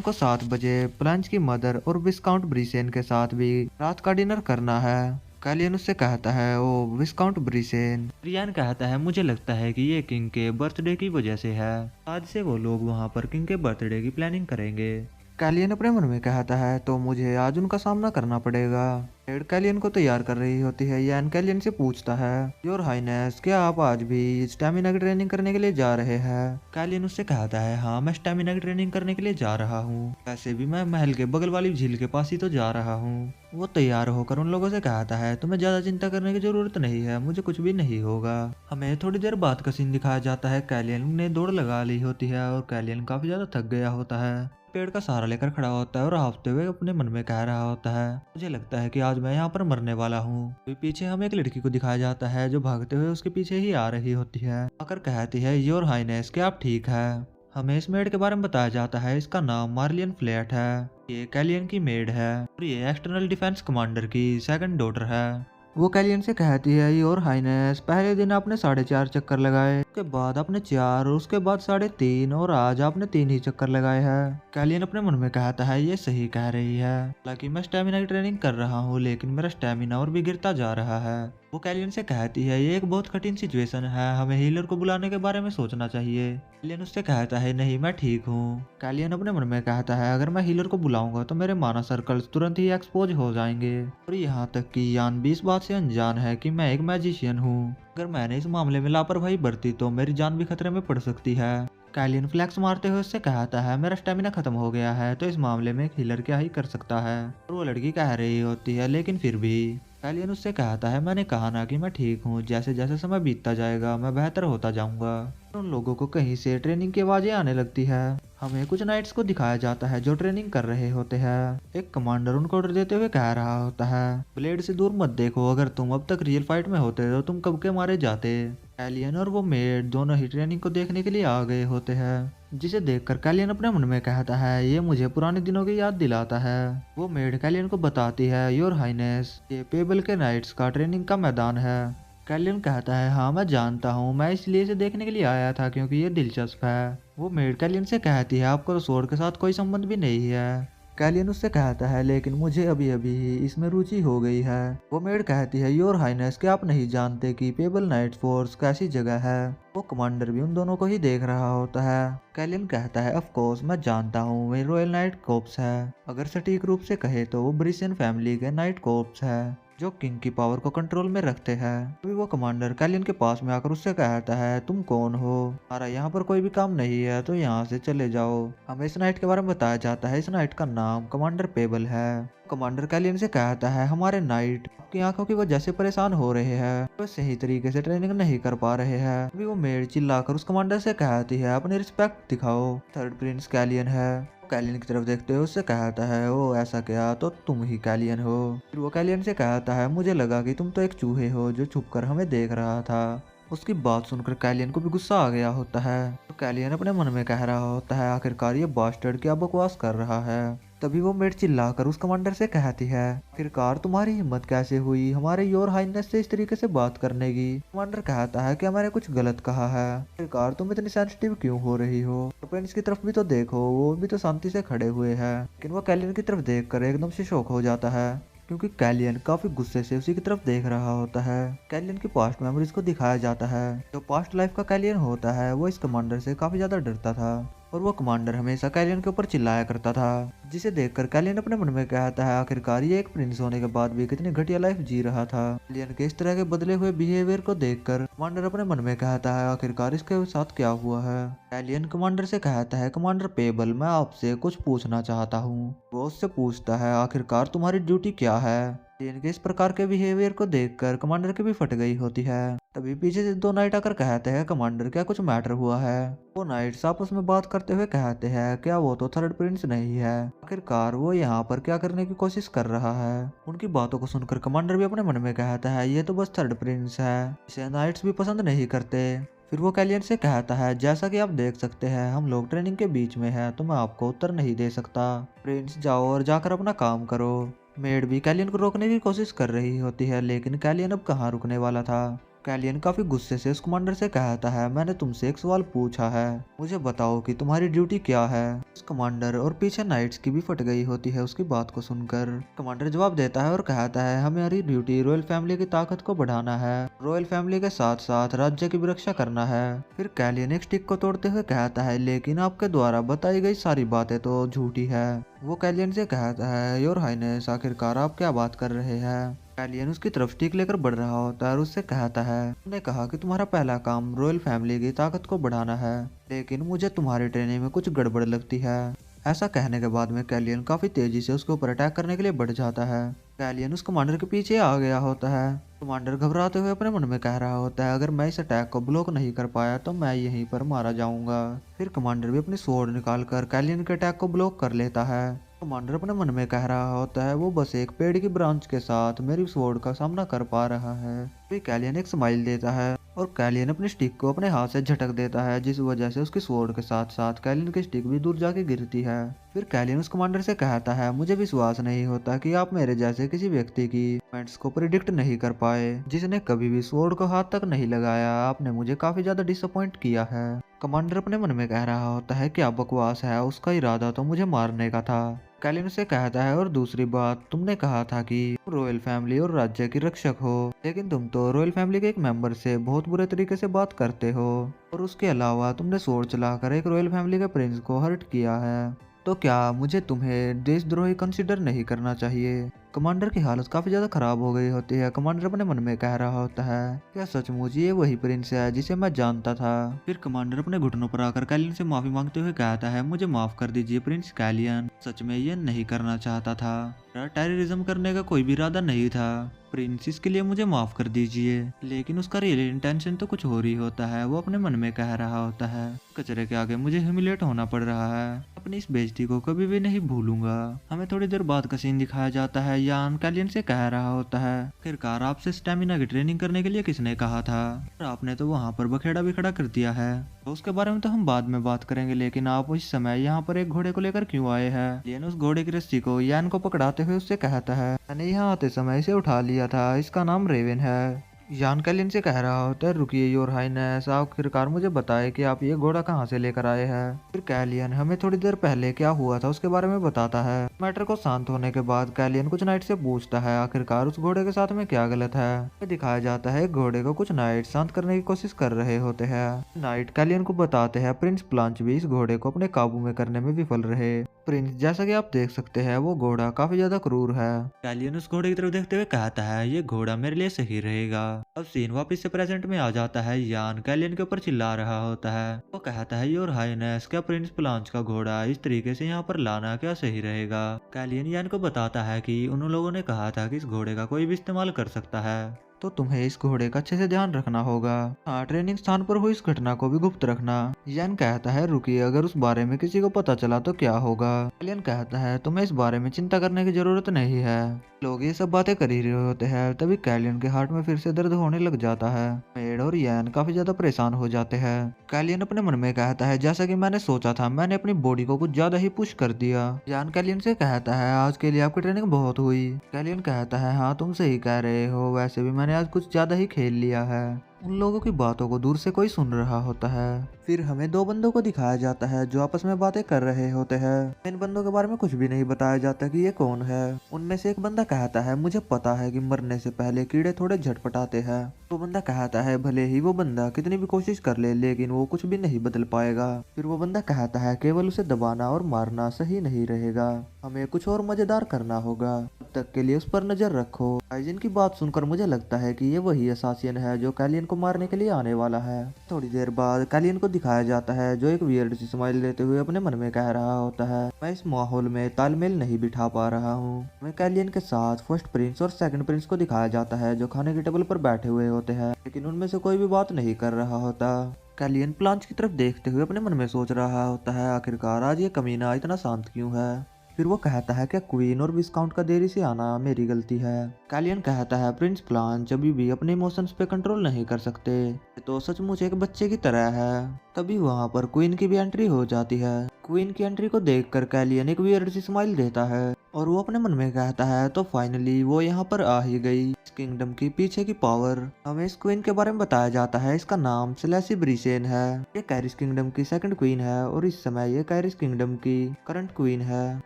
को 7 बजे प्लांच की मदर और विस्काउंट ब्रिसेन के साथ भी रात का डिनर करना है। कैलियन उससे कहता है ओ विस्काउंट ब्रिसेन। रियान कहता है मुझे लगता है कि ये किंग के बर्थडे की वजह से है, आज से वो लोग वहाँ पर किंग के बर्थडे की प्लानिंग करेंगे। कैलियन अपने मन में कहता है तो मुझे आज उनका सामना करना पड़ेगा। हेड कैलियन को तैयार कर रही होती है। यान कैलियन से पूछता है योर हाइनेस, क्या आप आज भी स्टैमिना की ट्रेनिंग करने के लिए जा रहे हैं? कैलियन उससे कहता है हाँ, मैं स्टैमिना की ट्रेनिंग करने के लिए जा रहा हूँ, वैसे भी मैं महल के बगल वाली झील के पास ही तो जा रहा हूँ। वो तैयार होकर उन लोगों से कहता है तुम्हें ज्यादा चिंता करने की जरूरत नहीं है, मुझे कुछ भी नहीं होगा। हमें थोड़ी देर बाद का सीन दिखाया जाता है। कैलियन ने दौड़ लगा ली होती है और कैलियन काफी ज्यादा थक गया होता है। पेड़ का सहारा लेकर खड़ा होता है और हाफते हुए अपने मन में कह रहा होता है मुझे लगता है कि आज मैं यहाँ पर मरने वाला हूँ। तो पीछे हमें एक लड़की को दिखाया जाता है जो भागते हुए उसके पीछे ही आ रही होती है। आकर कहती है योर हाइनेस, क्या आप ठीक है? हमें इस मेड के बारे में बताया जाता है, इसका नाम मार्लियन फ्लैट है, ये कैलियन की मेड है और ये एक्सटर्नल डिफेंस कमांडर की सेकंड डॉटर है। वो कैलियन से कहती है योर हाइनेस, पहले दिन आपने 4.5 चक्कर लगाए, उसके बाद आपने 4 और उसके बाद 3.5 और आज आपने 3 ही चक्कर लगाए हैं। कैलियन अपने मन में कहता है ये सही कह रही है, हालांकि मैं स्टेमिना की ट्रेनिंग कर रहा हूँ लेकिन मेरा स्टेमिना और भी गिरता जा रहा है। वो कैलियन से कहती है ये एक बहुत कठिन सिचुएशन है, हमें हीलर को बुलाने के बारे में सोचना चाहिए। कैलियन उससे कहता है नहीं, मैं ठीक हूँ। कैलियन अपने मन में कहता है अगर मैं हीलर को बुलाऊंगा तो मेरे माना सर्कल्स तुरंत ही एक्सपोज हो जाएंगे और यहाँ तक कि यान भी इस बात से अनजान है कि मैं एक मैजिशियन हूँ। अगर मैंने इस मामले में लापरवाही बरती तो मेरी जान भी खतरे में पड़ सकती है। कैलियन फ्लैक्स मारते हुए उससे कहता है मेरा स्टेमिना खत्म हो गया है तो इस मामले में एक हीलर क्या ही कर सकता है। और वो लड़की कह रही होती है लेकिन फिर भी। कैलियन उससे कहता है मैंने कहा ना कि मैं ठीक हूँ, जैसे जैसे समय बीतता जाएगा मैं बेहतर होता जाऊंगा। उन लोगों को कहीं से ट्रेनिंग की आवाजें आने लगती है। हमें कुछ नाइट्स को दिखाया जाता है जो ट्रेनिंग कर रहे होते हैं। एक कमांडर उनको ऑर्डर देते हुए कह रहा होता है ब्लेड से दूर मत देखो, अगर तुम अब तक रियल फाइट में होते तो तुम कब के मारे जाते। कैलियन और वो मेड दोनों ही ट्रेनिंग को देखने के लिए आ गए होते हैं, जिसे देखकर कैलियन अपने मन में कहता है ये मुझे पुराने दिनों की याद दिलाता है। वो मेड कैलियन को बताती है योर हाइनेस, ये पेबल के नाइट्स का ट्रेनिंग का मैदान है। कैलियन कहता है हाँ मैं जानता हूँ, मैं इसलिए इसे देखने के लिए आया था क्योंकि ये दिलचस्प है। वो मेड कैलियन से कहती है आपको तो स्वॉर्ड के साथ कोई संबंध भी नहीं है। कैलियन उससे कहता है लेकिन मुझे अभी अभी ही इसमें रुचि हो गई है। वो मेड कहती है योर हाइनेस, क्या आप नहीं जानते कि पेबल नाइट फोर्स कैसी जगह है? वो कमांडर भी उन दोनों को ही देख रहा होता है। कैलियन कहता है ऑफ कोर्स मैं जानता हूँ, वे रॉयल नाइट कॉर्प्स है, अगर सटीक रूप से कहे तो वो ब्रिसियन फैमिली के नाइट कॉर्प्स है जो किंग की पावर को कंट्रोल में रखते हैं। अभी वो कमांडर कैलियन के पास में आकर उससे कहता है तुम कौन हो, हमारा यहाँ पर कोई भी काम नहीं है तो यहाँ से चले जाओ। हमें इस नाइट के बारे में बताया जाता है, इस नाइट का नाम कमांडर पेबल है। कमांडर कैलियन से कहता है हमारे नाइट आपकी आंखों की वजह से परेशान हो रहे हैं, वो सही तरीके से ट्रेनिंग नहीं कर पा रहे हैं। अभी वो मेड चिल्लाकर उस कमांडर से कहती है अपनी रिस्पेक्ट दिखाओ, थर्ड प्रिंस कैलियन है। कैलियन की तरफ देखते हुए उससे कहता है ओ ऐसा क्या, तो तुम ही कैलियन हो। फिर वो कैलियन से कहता है मुझे लगा कि तुम तो एक चूहे हो जो छुपकर हमें देख रहा था। उसकी बात सुनकर कैलियन को भी गुस्सा आ गया होता है। तो कैलियन अपने मन में कह रहा होता है आखिरकार ये बास्टर्ड क्या बकवास कर रहा है। तभी वो मेड चिल्लाकर उस कमांडर से कहती है, आखिरकार तुम्हारी हिम्मत कैसे हुई हमारे योर हाइनेस से इस तरीके से बात करने की। कमांडर कहता है कि मैंने कुछ गलत कहा है, आखिरकार तुम इतनी सेंसिटिव क्यों हो रही हो। प्रिंस की तरफ भी तो देखो, वो भी तो शांति से खड़े हुए हैं। लेकिन वो कैलियन की तरफ देखकर एकदम से शॉक हो जाता है, क्योंकि कैलियन काफी गुस्से से उसी की तरफ देख रहा होता है। कैलियन की पास्ट मेमोरीज को दिखाया जाता है। जो पास्ट लाइफ का कैलियन होता है वो इस कमांडर से काफी ज्यादा डरता था, और वो कमांडर हमेशा कैलियन के ऊपर चिल्लाया करता था, जिसे देखकर कैलियन अपने मन में कहता है आखिरकार ये एक प्रिंस होने के बाद भी कितनी घटिया लाइफ जी रहा था। कैलियन के इस तरह के बदले हुए बिहेवियर को देखकर कमांडर अपने मन में कहता है आखिरकार इसके साथ क्या हुआ है। कैलियन कमांडर से कहता है, कमांडर पेबल मैं आपसे कुछ पूछना चाहता हूँ। वो उससे पूछता है आखिरकार तुम्हारी ड्यूटी क्या है। कैलियन के इस प्रकार के बिहेवियर को देखकर कमांडर की भी फट गई होती है। तभी पीछे से दो नाइट आकर कहते हैं, कमांडर क्या कुछ मैटर हुआ है। वो नाइट्स आपस में बात करते हुए कहते हैं, क्या वो तो थर्ड प्रिंस नहीं है, आखिरकार वो यहाँ पर क्या करने की कोशिश कर रहा है। उनकी बातों को सुनकर कमांडर भी अपने मन में कहता है, ये तो बस थर्ड प्रिंस है, इसे नाइट्स भी पसंद नहीं करते। फिर वो कैलियन से कहता है, जैसा कि आप देख सकते हैं हम लोग ट्रेनिंग के बीच में हैं, तो मैं आपको उत्तर नहीं दे सकता। प्रिंस जाओ और जाकर अपना काम करो। मेड भी कैलियन को रोकने की कोशिश कर रही होती है, लेकिन कैलियन अब कहाँ रुकने वाला था। कैलियन काफी गुस्से से उस कमांडर से कहता है, मैंने तुमसे एक सवाल पूछा है, मुझे बताओ कि तुम्हारी ड्यूटी क्या है। उस कमांडर और पीछे नाइट्स की भी फट गई होती है उसकी बात को सुनकर। कमांडर जवाब देता है और कहता है, हमारी ड्यूटी रॉयल फैमिली की ताकत को बढ़ाना है, रॉयल फैमिली के साथ साथ राज्य की भी रक्षा करना है। फिर कैलियन एक स्टिक को तोड़ते हुए कहता है, लेकिन आपके द्वारा बताई गई सारी बातें तो झूठी है। वो कैलियन से कहता है, योर हाइनेस आखिरकार आप क्या बात कर रहे हैं। कैलियन उसकी तरफ स्टिक लेकर बढ़ रहा होता है और उससे कहता है, तुमने कहा कि तुम्हारा पहला काम रॉयल फैमिली की ताकत को बढ़ाना है, लेकिन मुझे तुम्हारी ट्रेनिंग में कुछ गड़बड़ लगती है। ऐसा कहने के बाद में कैलियन काफी तेजी से उसके ऊपर अटैक करने के लिए बढ़ जाता है। कैलियन उस कमांडर के पीछे आ गया होता है। कमांडर घबराते हुए अपने मन में कह रहा होता है, अगर मैं इस अटैक को ब्लॉक नहीं कर पाया तो मैं यहीं पर मारा जाऊंगा। फिर कमांडर भी अपनी स्वॉर्ड निकालकर कैलियन के अटैक को ब्लॉक कर लेता है। कमांडर अपने मन में कह रहा होता है, वो बस एक पेड़ की ब्रांच के साथ मेरी स्वॉर्ड का सामना कर पा रहा है। फिर कैलियन एक स्माइल देता है और कैलियन अपनी स्टिक को अपने हाथ से झटक देता है, जिस वजह से उसकी स्वॉर्ड के साथ साथ कैलियन की स्टिक भी दूर जाके गिरती है। फिर कैलियन उस कमांडर से कहता है, मुझे विश्वास नहीं होता कि आप मेरे जैसे किसी व्यक्ति की इवेंट्स को प्रिडिक्ट नहीं कर पाए, जिसने कभी भी स्वॉर्ड को हाथ तक नहीं लगाया। आपने मुझे काफी ज्यादा डिसअपॉइंट किया है। कमांडर अपने मन में कह रहा होता है, क्या बकवास है, उसका इरादा तो मुझे मारने का था। कैलियन से कहता है, और दूसरी बात, तुमने कहा था कि रॉयल फैमिली और राज्य की रक्षक हो, लेकिन तुम तो रॉयल फैमिली के एक मेंबर से बहुत बुरे तरीके से बात करते हो, और उसके अलावा तुमने स्वॉर्ड चलाकर एक रॉयल फैमिली के प्रिंस को हर्ट किया है। तो क्या मुझे तुम्हें देशद्रोही कंसिडर नहीं करना चाहिए। कमांडर की हालत काफी ज्यादा खराब हो गई होती है। कमांडर अपने मन में कह रहा होता है, क्या सचमुच ये वही प्रिंस है जिसे मैं जानता था। फिर कमांडर अपने घुटनों पर आकर कैलियन से माफी मांगते हुए कहता है, मुझे माफ कर दीजिए प्रिंस कैलियन, सच में ये नहीं करना चाहता था, टेररिज्म करने का कोई भी इरादा नहीं था। प्रिंस इसके लिए मुझे माफ कर दीजिए। लेकिन उसका रियल इंटेंशन तो कुछ और ही होता है। वो अपने मन में कह रहा होता है, कचरे के आगे मुझे ह्यूमिलेट होना पड़ रहा है, अपनी इस बेइज्जती को कभी भी नहीं भूलूंगा। हमें थोड़ी देर बाद का सीन दिखाया जाता है। यान कैलियन से कह रहा होता है, आखिरकार आपसे स्टेमिना की ट्रेनिंग करने के लिए किसने कहा था, और आपने तो वहाँ पर बखेड़ा भी खड़ा कर दिया है। तो उसके बारे में तो हम बाद में बात करेंगे, लेकिन आप इस समय यहाँ पर एक घोड़े को लेकर क्यों आए हैं। यान उस घोड़े की रस्सी को यान को पकड़ाते हुए उससे कहता है, मैंने यहाँ आते समय इसे उठा लिया था, इसका नाम रेवन है। यान कैलियन से कह रहा होता है, रुकिए योर हाइनेस, आखिरकार मुझे बताए कि आप ये घोड़ा कहाँ से लेकर आए हैं। फिर कैलियन हमें थोड़ी देर पहले क्या हुआ था उसके बारे में बताता है। मैटर को शांत होने के बाद कैलियन कुछ नाइट से पूछता है, आखिरकार उस घोड़े के साथ में क्या गलत है। दिखाया जाता है घोड़े को कुछ नाइट शांत करने की कोशिश कर रहे होते हैं। नाइट कैलियन को बताते हैं, प्रिंस प्लांच भी इस घोड़े को अपने काबू में करने में विफल रहे। प्रिंस जैसा कि आप देख सकते हैं वो घोड़ा काफी ज्यादा क्रूर है। कैलियन उस घोड़े की तरफ देखते हुए कहता है, ये घोड़ा मेरे लिए सही रहेगा। अब सीन वापस से प्रेजेंट में आ जाता है। यान कैलियन के ऊपर चिल्ला रहा होता है। वो कहता है, योर हाइनेस, क्या प्रिंस प्लांच का घोड़ा इस तरीके से यहाँ पर लाना क्या सही रहेगा। कैलियन यान को बताता है कि उन लोगों ने कहा था कि इस घोड़े का कोई भी इस्तेमाल कर सकता है। तो तुम्हें इस घोड़े का अच्छे से ध्यान रखना होगा। हाँ, ट्रेनिंग स्थान पर हुई इस घटना को भी गुप्त रखना। यान कहता है रुकिए, अगर उस बारे में किसी को पता चला तो क्या होगा। एलियन कहता है तुम्हें इस बारे में चिंता करने की जरूरत नहीं है। लोग ये सब बातें कर ही रहे होते हैं, तभी कैलियन के हार्ट में फिर से दर्द होने लग जाता है। मेड और यान काफी ज्यादा परेशान हो जाते हैं। कैलियन अपने मन में कहता है जैसा कि मैंने सोचा था, मैंने अपनी बॉडी को कुछ ज्यादा ही पुश कर दिया। यान कैलियन से कहता है आज के लिए आपकी ट्रेनिंग बहुत हुई। कैलियन कहता है हाँ तुम सही कह रहे हो, वैसे भी मैंने आज कुछ ज्यादा ही खेल लिया है। उन लोगों की बातों को दूर से कोई सुन रहा होता है। फिर हमें दो बंदों को दिखाया जाता है जो आपस में बातें कर रहे होते हैं। इन बंदों के बारे में कुछ भी नहीं बताया जाता कि ये कौन है। उनमें से एक बंदा कहता है मुझे पता है कि मरने से पहले कीड़े थोड़े झटपटाते हैं। वो बंदा कहता है भले ही वो बंदा कितनी भी कोशिश कर ले लेकिन वो कुछ भी नहीं बदल पाएगा। फिर वो बंदा कहता है केवल उसे दबाना और मारना सही नहीं रहेगा, हमें कुछ और मजेदार करना होगा। तब तक के लिए उस पर नजर रखो। काइजन की बात सुनकर मुझे लगता है कि ये वही असासियन है जो कैलियन को मारने के लिए आने वाला है। थोड़ी देर बाद कैलियन को दिखाया जाता है जो एक वियर्ड सी स्माइल लेते हुए अपने मन में कह रहा होता है मैं इस माहौल में तालमेल नहीं बिठा पा रहा हूँ। मैं कैलियन के साथ फर्स्ट प्रिंस और सेकंड प्रिंस को दिखाया जाता है जो खाने की टेबल पर बैठे हुए होते हैं, लेकिन उनमें से कोई भी बात नहीं कर रहा होता। कैलियन प्लांच की तरफ देखते हुए अपने मन में सोच रहा होता है आखिरकार आज ये कमीना इतना शांत क्यों है। फिर वो कहता है कि क्वीन और विस्काउंट का देरी से आना मेरी गलती है। कैलियन कहता है प्रिंस प्लांच अभी भी अपने इमोशंस पे कंट्रोल नहीं कर सकते, ये तो सचमुच एक बच्चे की तरह है। तभी वहाँ पर क्वीन की भी एंट्री हो जाती है। क्वीन की एंट्री को देखकर कैलियन एक वियर्ड सी स्माइल देता है और वो अपने मन में कहता है तो फाइनली वो यहाँ पर आ ही गई। इस किंगडम की पीछे की पावर। हमें इस क्वीन के बारे में बताया जाता है इसका नाम सेलेसी ब्रिसेन है। ये कैरिस किंगडम की सेकंड क्वीन है और इस समय ये कैरिस किंगडम की करंट क्वीन है।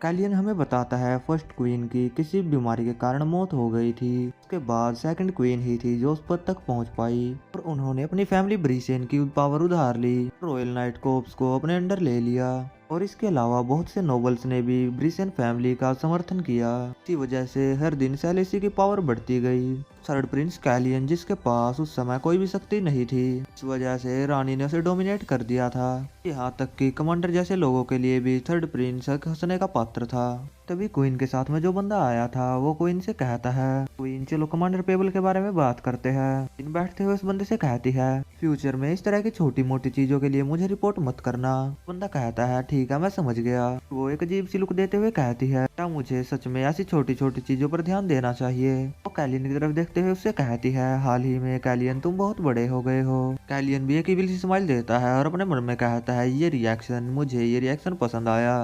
कैलियन हमें बताता है फर्स्ट क्वीन की किसी बीमारी के कारण मौत हो गई थी, उसके बाद सेकंड क्वीन ही थी जो उस पद तक पहुंच पाई और उन्होंने अपनी फैमिली ब्रिसेन की पावर उधार ली, रॉयल नाइट कोर्प्स को अपने अंडर ले लिया और इसके अलावा बहुत से नोबल्स ने भी ब्रिसेन फैमिली का समर्थन किया। इसी वजह से हर दिन सेलेसी की पावर बढ़ती गई। थर्ड प्रिंस कैलियन जिसके पास उस समय कोई भी शक्ति नहीं थी, इस वजह से रानी ने उसे डोमिनेट कर दिया था। यहाँ तक कि कमांडर जैसे लोगों के लिए भी थर्ड प्रिंस हंसने का पात्र था। तभी क्वीन के साथ में जो बंदा आया था वो क्वीन से कहता है क्वीन चलो कमांडर पेबल के बारे में बात करते हैं। इन बैठते हुए उस बंदे से कहती है फ्यूचर में इस तरह की छोटी मोटी चीजों के लिए मुझे रिपोर्ट मत करना। बंदा कहता है ठीक है मैं समझ गया। वो एक अजीब सी लुक देते हुए कहती है क्या मुझे सच में ऐसी छोटी छोटी चीजों पर ध्यान देना चाहिए। वो कैलियन की तरफ देखते हुए उससे कहती है हाल ही में कैलियन तुम बहुत बड़े हो गए हो। कैलियन भी एक इविल सी स्माइल देता है और अपने मन में कहता है मुझे ये रिएक्शन पसंद आया।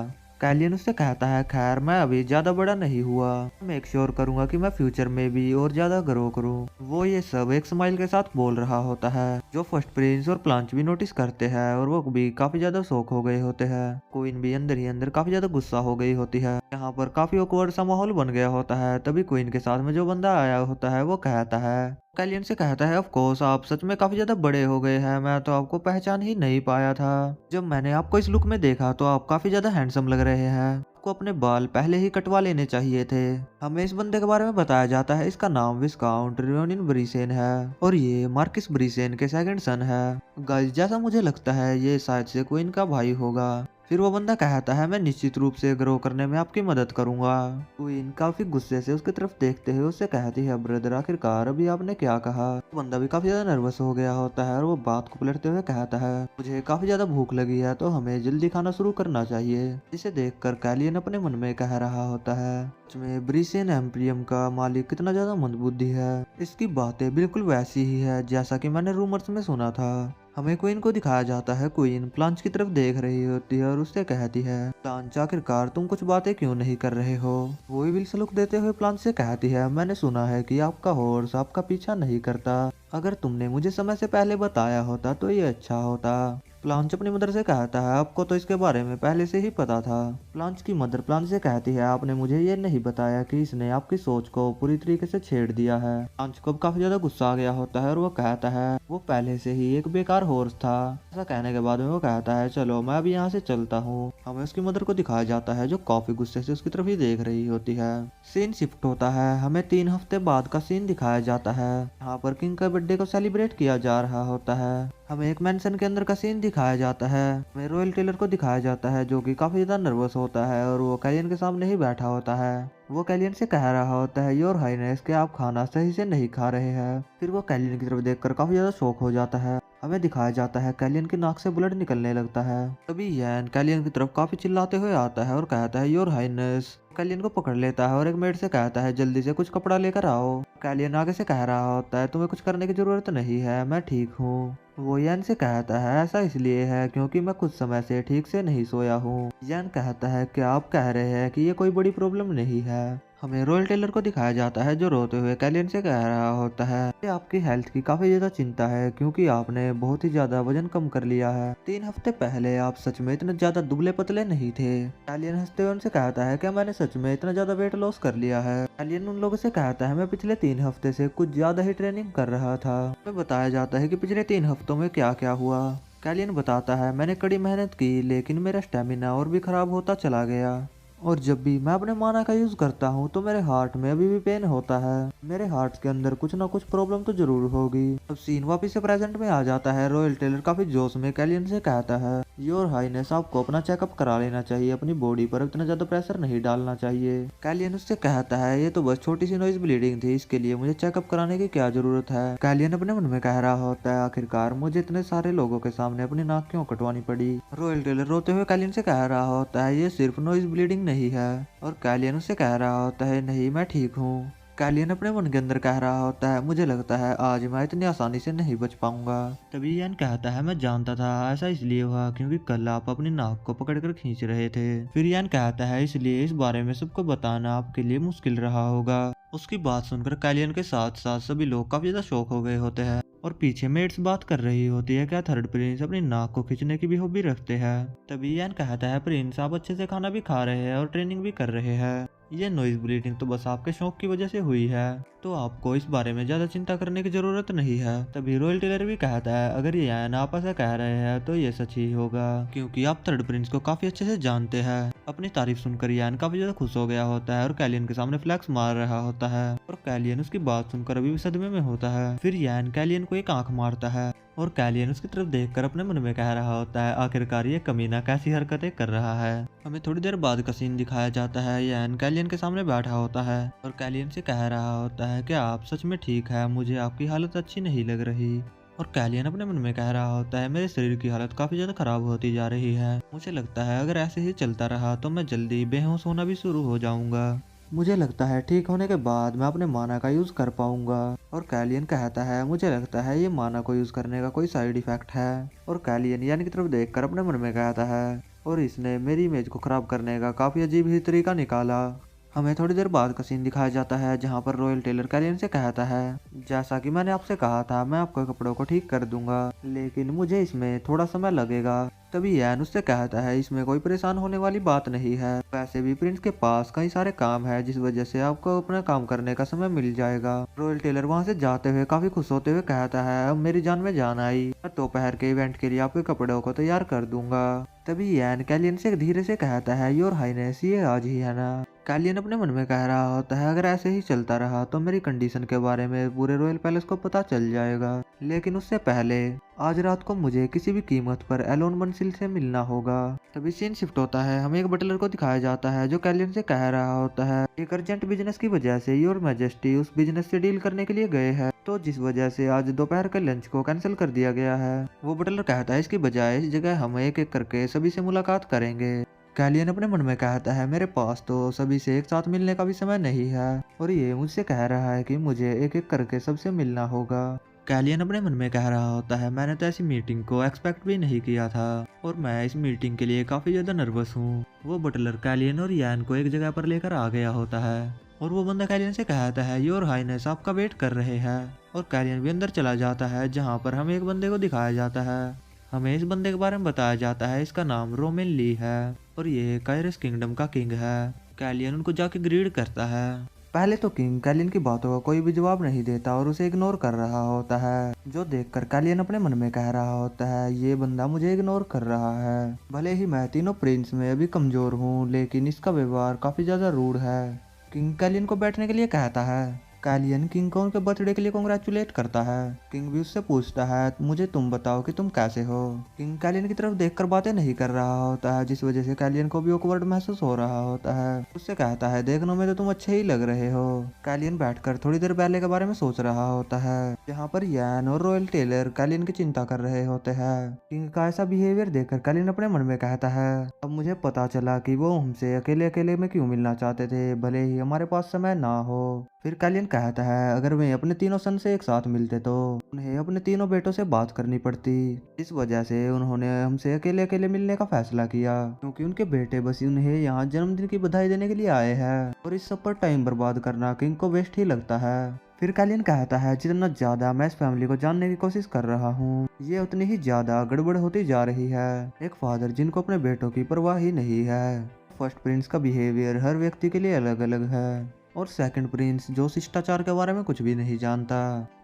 कैलियन उससे कहता है खैर मैं अभी ज्यादा बड़ा नहीं हुआ, मेक श्योर करूंगा कि मैं फ्यूचर में भी और ज्यादा ग्रो करूं। वो ये सब एक स्माइल के साथ बोल रहा होता है जो फर्स्ट प्रिंस और प्लांच भी नोटिस करते हैं और वो भी काफी ज्यादा शौक हो गए होते हैं। क्वीन भी अंदर ही अंदर काफी ज्यादा गुस्सा हो गई होती है। यहाँ पर काफी ऑकवर्ड सा माहौल बन गया होता है। तभी क्वीन के साथ में जो बंदा आया होता है वो कहता है कैलियन से कहता है ऑफ कोर्स आप सच में काफी ज्यादा बड़े हो गए हैं, मैं तो आपको पहचान ही नहीं पाया था। जब मैंने आपको इस लुक में देखा तो आप काफी ज्यादा हैंडसम लग रहे हैं, आपको अपने बाल पहले ही कटवा लेने चाहिए थे। हमें इस बंदे के बारे में बताया जाता है इसका नाम विस्काउंट रियोनिन ब्रिसेन है और ये मार्किस ब्रिसेन के सेकंड सन है। गाइस जैसा मुझे लगता है ये शायद से क्वीन का भाई होगा। फिर वो बंदा कहता है मैं निश्चित रूप से ग्रो करने में आपकी मदद करूंगा। क्वीन काफी गुस्से से उसकी तरफ देखते हुए उससे कहती है ब्रदर आखिरकार अभी आपने क्या कहा। बंदा भी काफी ज्यादा नर्वस हो गया होता है और वो बात को पलटते हुए कहता है मुझे काफी ज्यादा भूख लगी है तो हमें जल्दी खाना शुरू करना चाहिए। इसे देखकर कैलियन अपने मन में कह रहा होता है में ब्रिसेन एम्प्रियम का मालिक कितना ज्यादा मंदबुद्धि है, इसकी बातें बिल्कुल वैसी ही है जैसा कि मैंने रूमर्स में सुना था। हमें क्वीन को दिखाया जाता है क्वीन प्लांच की तरफ देख रही होती है और उससे कहती है प्लांच आखिरकार तुम कुछ बातें क्यों नहीं कर रहे हो। वो भी सलूक देते हुए प्लांच से कहती है मैंने सुना है कि आपका हॉर्स आपका पीछा नहीं करता, अगर तुमने मुझे समय से पहले बताया होता तो ये अच्छा होता। प्लांच अपनी मदर से कहता है आपको तो इसके बारे में पहले से ही पता था। प्लांच की मदर प्लांच से कहती है आपने मुझे ये नहीं बताया कि इसने आपकी सोच को पूरी तरीके से छेड़ दिया है। प्लांच को काफी ज्यादा गुस्सा आ गया होता है और वो कहता है वो पहले से ही एक बेकार हॉर्स था। ऐसा कहने के बाद में वो कहता है चलो मैं अभी यहाँ से चलता हूँ। हमें उसकी मदर को दिखाया जाता है जो काफी गुस्से से उसकी तरफ ही देख रही होती है। सीन शिफ्ट होता है, हमें 3 हफ्ते बाद का सीन दिखाया जाता है। यहाँ पर किंग का बर्थडे को सेलिब्रेट किया जा रहा होता है। हमें एक मेंशन के अंदर का सीन दिखाया जाता है। हमें रॉयल टेलर को दिखाया जाता है जो कि काफी ज्यादा नर्वस होता है और वो कैलियन के सामने ही बैठा होता है। वो कैलियन से कह रहा होता है योर हाइनेस कि आप खाना सही से नहीं खा रहे हैं। फिर वो कैलियन की तरफ देखकर काफी ज्यादा शॉक हो जाता है। हमें दिखाया जाता है कैलियन की नाक से ब्लड निकलने लगता है। तभी यैन कैलियन की तरफ काफी चिल्लाते हुए आता है और कहता है योर हाइनेस। कैलियन को पकड़ लेता है और एक मेड से कहता है जल्दी से कुछ कपड़ा लेकर आओ। कैलियन आगे से कह रहा होता है तुम्हें कुछ करने की जरूरत नहीं है, मैं ठीक हूँ। वो यैन से कहता है ऐसा इसलिए है क्योंकि मैं कुछ समय से ठीक से नहीं सोया हूँ। यैन कहता है क्या आप कह रहे हैं कि ये कोई बड़ी प्रॉब्लम नहीं है। हमें रॉयल टेलर को दिखाया जाता है जो रोते हुए कैलियन से कह रहा होता है कि आपकी हेल्थ की काफी ज्यादा चिंता है क्योंकि आपने बहुत ही ज्यादा वजन कम कर लिया है। 3 हफ्ते पहले आप सच में इतने ज्यादा दुबले पतले नहीं थे। कैलियन हंसते हुए उनसे कहता है क्या मैंने सच में इतना ज्यादा वेट लॉस कर लिया है। कैलियन उन लोगों से कहता है मैं पिछले 3 हफ्ते से कुछ ज्यादा ही ट्रेनिंग कर रहा था। हमें बताया जाता है कि पिछले 3 हफ्तों में क्या क्या हुआ। कैलियन बताता है मैंने कड़ी मेहनत की लेकिन मेरा स्टेमिना और भी खराब होता चला गया और जब भी मैं अपने माना का यूज करता हूँ तो मेरे हार्ट में अभी भी पेन होता है। मेरे हार्ट के अंदर कुछ ना कुछ प्रॉब्लम तो जरूर होगी। अब सीन वापिस से प्रेजेंट में आ जाता है। रॉयल टेलर काफी जोश में कैलियन से कहता है योर हाइनेस आपको अपना चेकअप करा लेना चाहिए, अपनी बॉडी पर इतना ज्यादा प्रेशर नहीं डालना चाहिए। कैलियन उससे कहता है ये तो बस छोटी सी नॉइज ब्लीडिंग थी, इसके लिए मुझे चेकअप कराने की क्या जरूरत है। कैलियन अपने मन में कह रहा होता है आखिरकार मुझे इतने सारे लोगों के सामने अपनी नाक क्यों कटवानी पड़ी। रॉयल टेलर रोते हुए कैलियन से कह रहा होता है ये सिर्फ नॉइज ब्लीडिंग नहीं है और कैलियन उससे कह रहा होता है नहीं मैं ठीक हूँ। कैलियन अपने मन के अंदर कह रहा होता है मुझे लगता है आज मैं इतनी आसानी से नहीं बच पाऊंगा। तभी यैन कहता है मैं जानता था ऐसा इसलिए हुआ क्योंकि कल आप अपनी नाक को पकड़कर खींच रहे थे। फिर यैन कहता है इसलिए इस बारे में सबको बताना आपके लिए मुश्किल रहा होगा। उसकी बात सुनकर कैलियन के साथ साथ सभी लोग काफी ज्यादा शॉक हो गए होते हैं और पीछे मेट्स बात कर रही होती है क्या थर्ड प्रिंस अपनी नाक को खींचने की भी हॉबी रखते हैं। तभी यैन कहता है प्रिंस आप अच्छे से खाना भी खा रहे हैं और ट्रेनिंग भी कर रहे हैं, ये नॉइज ब्लीडिंग तो बस आपके शौक की वजह से हुई है, तो आपको इस बारे में ज्यादा चिंता करने की जरूरत नहीं है। तभी रॉयल टेलर भी कहता है अगर ये यैन आप ऐसा कह रहे हैं तो ये सच ही होगा क्योंकि आप थर्ड प्रिंस को काफी अच्छे से जानते हैं। अपनी तारीफ सुनकर यैन काफी ज्यादा खुश हो गया होता है और कैलियन के सामने फ्लैक्स मार रहा होता है और कैलियन उसकी बात सुनकर अभी भी सदमे में होता है। फिर यैन कैलियन को एक आंख मारता है और कैलियन उसकी तरफ देखकर अपने मन में कह रहा होता है आखिरकार ये कमीना कैसी हरकतें कर रहा है। हमें थोड़ी देर बाद का सीन दिखाया जाता है। यैन कैलियन के सामने बैठा होता है और कैलियन से कह रहा होता है क्या आप सच में ठीक है, मुझे आपकी हालत अच्छी नहीं लग रही। और कैलियन अपने मन में कह रहा होता है मेरे शरीर की हालत काफी ज्यादा खराब होती जा रही है, मुझे लगता है अगर ऐसे ही चलता रहा तो मैं जल्दी बेहोश होना भी शुरू हो जाऊंगा। मुझे लगता है ठीक होने के बाद मैं अपने माना का यूज कर पाऊंगा। और कैलियन कहता है मुझे लगता है ये माना को यूज करने का कोई साइड इफेक्ट है। और कैलियन यानी की तरफ देखकर अपने मन में कहता है और इसने मेरी इमेज को खराब करने का काफी अजीब ही तरीका निकाला। हमें थोड़ी देर बाद का सीन दिखाया जाता है जहाँ पर रॉयल टेलर कैलियन से कहता है जैसा कि मैंने आपसे कहा था मैं आपके कपड़ों को ठीक कर दूंगा लेकिन मुझे इसमें थोड़ा समय लगेगा। तभी यैन उससे कहता है इसमें कोई परेशान होने वाली बात नहीं है, वैसे भी प्रिंस के पास कई सारे काम है जिस वजह से आपको अपना काम करने का समय मिल जाएगा। रॉयल टेलर वहाँ से जाते हुए काफी खुश होते हुए कहता है अब मेरी जान में जान आई, मैं दोपहर के इवेंट के लिए आपके कपड़ों को तैयार कर दूंगा। तभी यैन कैलियन से धीरे से कहता है योर हाइनेस ये आज ही है ना। कैलियन अपने मन में कह रहा होता है अगर ऐसे ही चलता रहा तो मेरी कंडीशन के बारे में पूरे रॉयल पैलेस को पता चल जाएगा, लेकिन उससे पहले आज रात को मुझे किसी भी कीमत पर एलोन मंसिल से मिलना होगा। तभी सीन शिफ्ट होता है। हमें एक बटलर को दिखाया जाता है जो कैलियन से कह रहा होता है एक अर्जेंट बिजनेस की वजह से योर मैजेस्टी उस बिजनेस से डील करने के लिए गए हैं, तो जिस वजह से आज दोपहर के लंच को कैंसिल कर दिया गया है। वो बटलर कहता है इसकी बजाय इस जगह हम एक एक करके सभी से मुलाकात करेंगे। कैलियन अपने मन में कहता है मेरे पास तो सभी से एक साथ मिलने का भी समय नहीं है और ये मुझसे कह रहा है कि मुझे एक एक करके सबसे मिलना होगा। कैलियन अपने मन में कह रहा होता है मैंने तो ऐसी मीटिंग को एक्सपेक्ट भी नहीं किया था और मैं इस मीटिंग के लिए काफी ज्यादा नर्वस हूँ। वो बटलर कैलियन और यैन को एक जगह पर लेकर आ गया होता है और वो बंदा कैलियन से कहता है योर हाइनेस आपका वेट कर रहे हैं और कैलियन भी अंदर चला जाता है जहाँ पर हमें एक बंदे को दिखाया जाता है। हमें इस बंदे के बारे में बताया जाता है इसका नाम रोमेन ली है और ये कायरस किंगडम का किंग है। कैलियन उनको जाके ग्रीड करता है। पहले तो किंग कैलियन की बातों का कोई भी जवाब नहीं देता और उसे इग्नोर कर रहा होता है, जो देखकर कैलियन अपने मन में कह रहा होता है ये बंदा मुझे इग्नोर कर रहा है। भले ही मैं तीनों प्रिंस में अभी कमजोर हूँ लेकिन इसका व्यवहार काफी ज्यादा रूड है। किंग कैलियन को बैठने के लिए कहता है। कैलियन किंग को उनके बर्थडे के लिए कांग्रेचुलेट करता है। किंग भी उससे पूछता है मुझे तुम बताओ कि तुम कैसे हो। किंग कैलियन की तरफ देखकर बातें नहीं कर रहा होता है, जिस वजह से कैलियन को भी ऑकवर्ड महसूस हो रहा होता है। उससे कहता है देखने में तो तुम अच्छे ही लग रहे हो। कैलियन बैठकर थोड़ी देर पहले के बारे में सोच रहा होता है, जहाँ पर यान और रॉयल टेलर कैलियन की चिंता कर रहे होते हैं। किंग का ऐसा बिहेवियर देखकर कैलियन अपने मन में कहता है अब मुझे पता चला कि वो हमसे अकेले अकेले में क्यों मिलना चाहते थे, भले ही हमारे पास समय ना हो। फिर कैलियन कहता है अगर वे अपने तीनों सन से एक साथ मिलते तो उन्हें अपने तीनों बेटों से बात करनी पड़ती। इस वजह से उन्होंने हमसे अकेले अकेले मिलने का फैसला किया, क्योंकि उनके बेटे बस उन्हें यहाँ जन्मदिन की बधाई देने के लिए आए हैं और इस सब पर टाइम बर्बाद करना किंग को वेस्ट ही लगता है। फिर कैलियन कहता है जितना ज्यादा मैं इस फैमिली को जानने की कोशिश कर रहा हूँ, ये उतनी ही ज्यादा गड़बड़ होती जा रही है। एक फादर जिनको अपने बेटों की परवाह ही नहीं है। फर्स्ट प्रिंस का बिहेवियर हर व्यक्ति के लिए अलग अलग है, और सेकंड प्रिंस जो शिष्टाचार के बारे में कुछ भी नहीं जानता।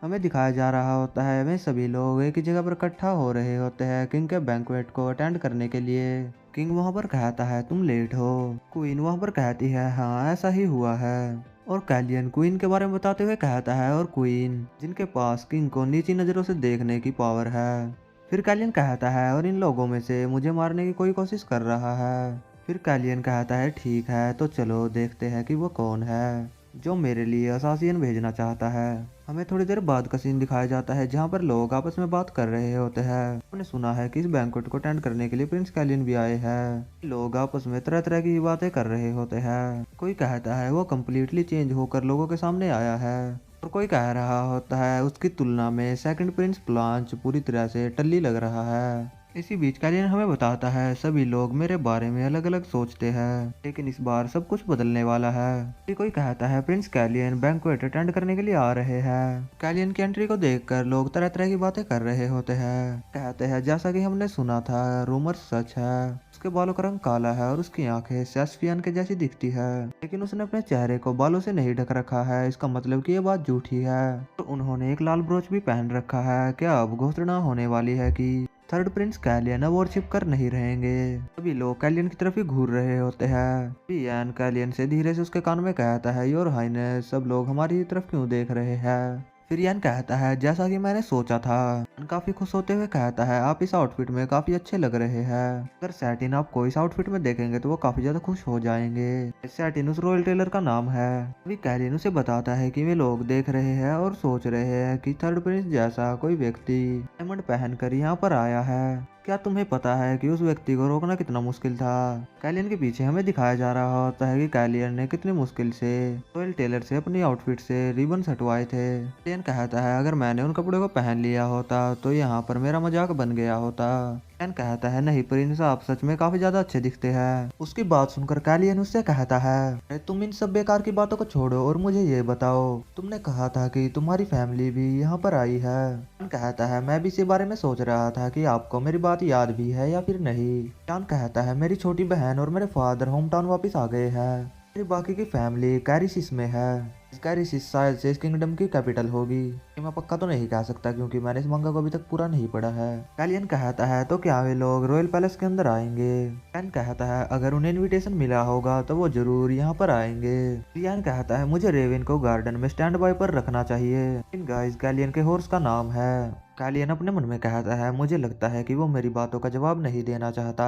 हमें दिखाया जा रहा होता है वे सभी लोग एक ही जगह पर इकट्ठा हो रहे होते हैं किंग के बैंक्वेट को अटेंड करने के लिए। किंग वहां पर कहता है तुम लेट हो। क्वीन वहां पर कहती है हाँ ऐसा ही हुआ है। और कैलियन क्वीन के बारे में बताते हुए कहता है और क्वीन जिनके पास किंग को नीची नजरों से देखने की पावर है। फिर कैलियन कहता है और इन लोगों में से मुझे मारने की कोई कोशिश कर रहा है। फिर कैलियन कहता है ठीक है तो चलो देखते हैं कि वो कौन है जो मेरे लिए असासियन भेजना चाहता है। हमें थोड़ी देर बाद का सीन दिखाया जाता है जहाँ पर लोग आपस में बात कर रहे होते हैं। हमने सुना है कि इस बैंक्वेट को अटेंड करने के लिए प्रिंस कैलियन भी आए हैं। लोग आपस में तरह तरह की बातें कर रहे होते हैं। कोई कहता है वो कम्प्लीटली चेंज होकर लोगों के सामने आया है, और कोई कह रहा होता है उसकी तुलना में सेकंड प्रिंस ब्लांच पूरी तरह से टल्ली लग रहा है। इसी बीच कैलियन हमें बताता है सभी लोग मेरे बारे में अलग अलग सोचते हैं, लेकिन इस बार सब कुछ बदलने वाला है। फिर कोई कहता है प्रिंस कैलियन बैंक्वेट अटेंड करने के लिए आ रहे हैं। कैलियन की एंट्री को देखकर लोग तरह तरह की बातें कर रहे होते हैं। कहते हैं जैसा कि हमने सुना था रूमर सच है, उसके बालों का रंग काला है और उसकी आंखें सेस्पियन के जैसी दिखती है, लेकिन उसने अपने चेहरे को बालों से नहीं ढक रखा है, इसका मतलब कि ये बात झूठी है। तो उन्होंने एक लाल ब्रोच भी पहन रखा है। क्या अब घोषणा होने वाली है कि थर्ड प्रिंस कैलियन अब वॉरशिप कर नहीं रहेंगे। सभी लोग कैलियन की तरफ ही घूर रहे होते हैं। यान कैलियन से धीरे से उसके कान में कहता है योर हाइनेस सब लोग हमारी तरफ क्यों देख रहे हैं। फिर यान कहता है जैसा कि मैंने सोचा था। यान काफी खुश होते हुए कहता है आप इस आउटफिट में काफी अच्छे लग रहे हैं। अगर सैटिन आपको इस आउटफिट में देखेंगे तो वो काफी ज्यादा खुश हो जाएंगे। सैटिन उस रॉयल टेलर का नाम है। अभी कैलियन उसे बताता है कि वे लोग देख रहे हैं और सोच रहे हैं कि थर्ड प्रिंस जैसा कोई व्यक्ति डायमंड पहनकर यहाँ पर आया है। क्या तुम्हें पता है कि उस व्यक्ति को रोकना कितना मुश्किल था। कैलियन के पीछे हमें दिखाया जा रहा होता है कि कैलियन ने कितनी मुश्किल से रॉयल टेलर से अपनी आउटफिट से रिबन हटवाए थे। कैलियन कहता है अगर मैंने उन कपड़ों को पहन लिया होता तो यहाँ पर मेरा मजाक बन गया होता। कैलियन कहता है नहीं प्रिंस आप सच में काफी ज्यादा अच्छे दिखते हैं। उसकी बात सुनकर कैलियन उससे कहता है अरे तुम इन सब बेकार की बातों को छोड़ो और मुझे ये बताओ तुमने कहा था कि तुम्हारी फैमिली भी यहाँ पर आई है। कैलियन कहता है मैं भी इसी बारे में सोच रहा था कि आपको मेरी बात याद भी है या फिर नहीं। कैलियन कहता है मेरी छोटी बहन और मेरे फादर होम टाउन वापिस आ गए हैं। मेरी बाकी की फैमिली कैरिसिस में है। कैरिसिस शायद से इस किंगडम की कैपिटल होगी। ये मैं पक्का तो नहीं कह सकता क्योंकि मैंने इस मंगा को अभी तक पूरा नहीं पढ़ा है। कैलियन कहता है तो क्या वे लोग रॉयल पैलेस के अंदर आएंगे। कैलियन कहता है अगर उन्हें इनविटेशन मिला होगा तो वो जरूर यहाँ पर आएंगे। कैलियन कहता है मुझे रेविन को गार्डन में स्टैंड बाय पर रखना चाहिए। इन गाइस कैलियन के हॉर्स का नाम है। कैलियन अपने मन में कहता है मुझे लगता है कि वो मेरी बातों का जवाब नहीं देना चाहता।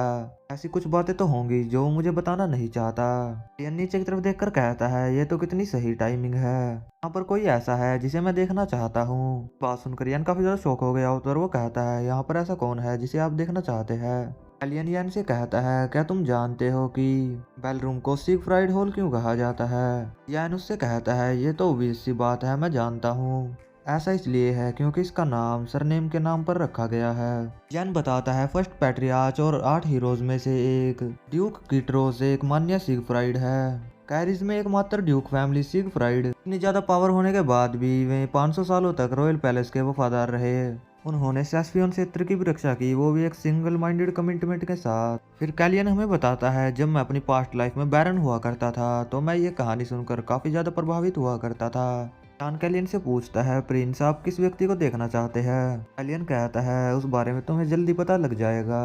ऐसी कुछ बातें तो होंगी जो वो मुझे बताना नहीं चाहता। कैलियन नीचे की तरफ देखकर कहता है ये तो कितनी सही टाइमिंग है। यहाँ पर कोई ऐसा है जिसे मैं देखना चाहता हूँ। बात सुनकर यान काफी ज्यादा शौक हो गया होता है और वो कहता है यहाँ पर ऐसा कौन है जिसे आप देखना चाहते हैं। कैलियन यान से कहता है क्या तुम जानते हो कि बेल रूम को सिगफ्राइड हॉल क्यों कहा जाता है। यान उससे कहता है ये तो obvious सी बात है मैं जानता हूँ। ऐसा इसलिए है क्योंकि इसका नाम सरनेम के नाम पर रखा गया है। जैन बताता है फर्स्ट पैट्रियार्च और 8 हीरोज में से एक ड्यूक कीट्रोस एक मान्य सिगफ्राइड है। कैरिज में एकमात्र ड्यूक फैमिली सिगफ्राइड इतनी ज्यादा पावर होने के बाद भी वे 500 सालों तक रॉयल पैलेस के वफादार रहे। उन्होंने सेस्पियन क्षेत्र की भी रक्षा की, वो भी एक सिंगल माइंडेड कमिटमेंट के साथ। फिर कैलियन हमें बताता है जब मैं अपनी पास्ट लाइफ में बैरन हुआ करता था तो मैं ये कहानी सुनकर काफी ज्यादा प्रभावित हुआ करता था। यान कैलियन से पूछता है प्रिंस आप किस व्यक्ति को देखना चाहते हैं। कैलियन कहता है उस बारे में तुम्हें जल्दी पता लग जाएगा।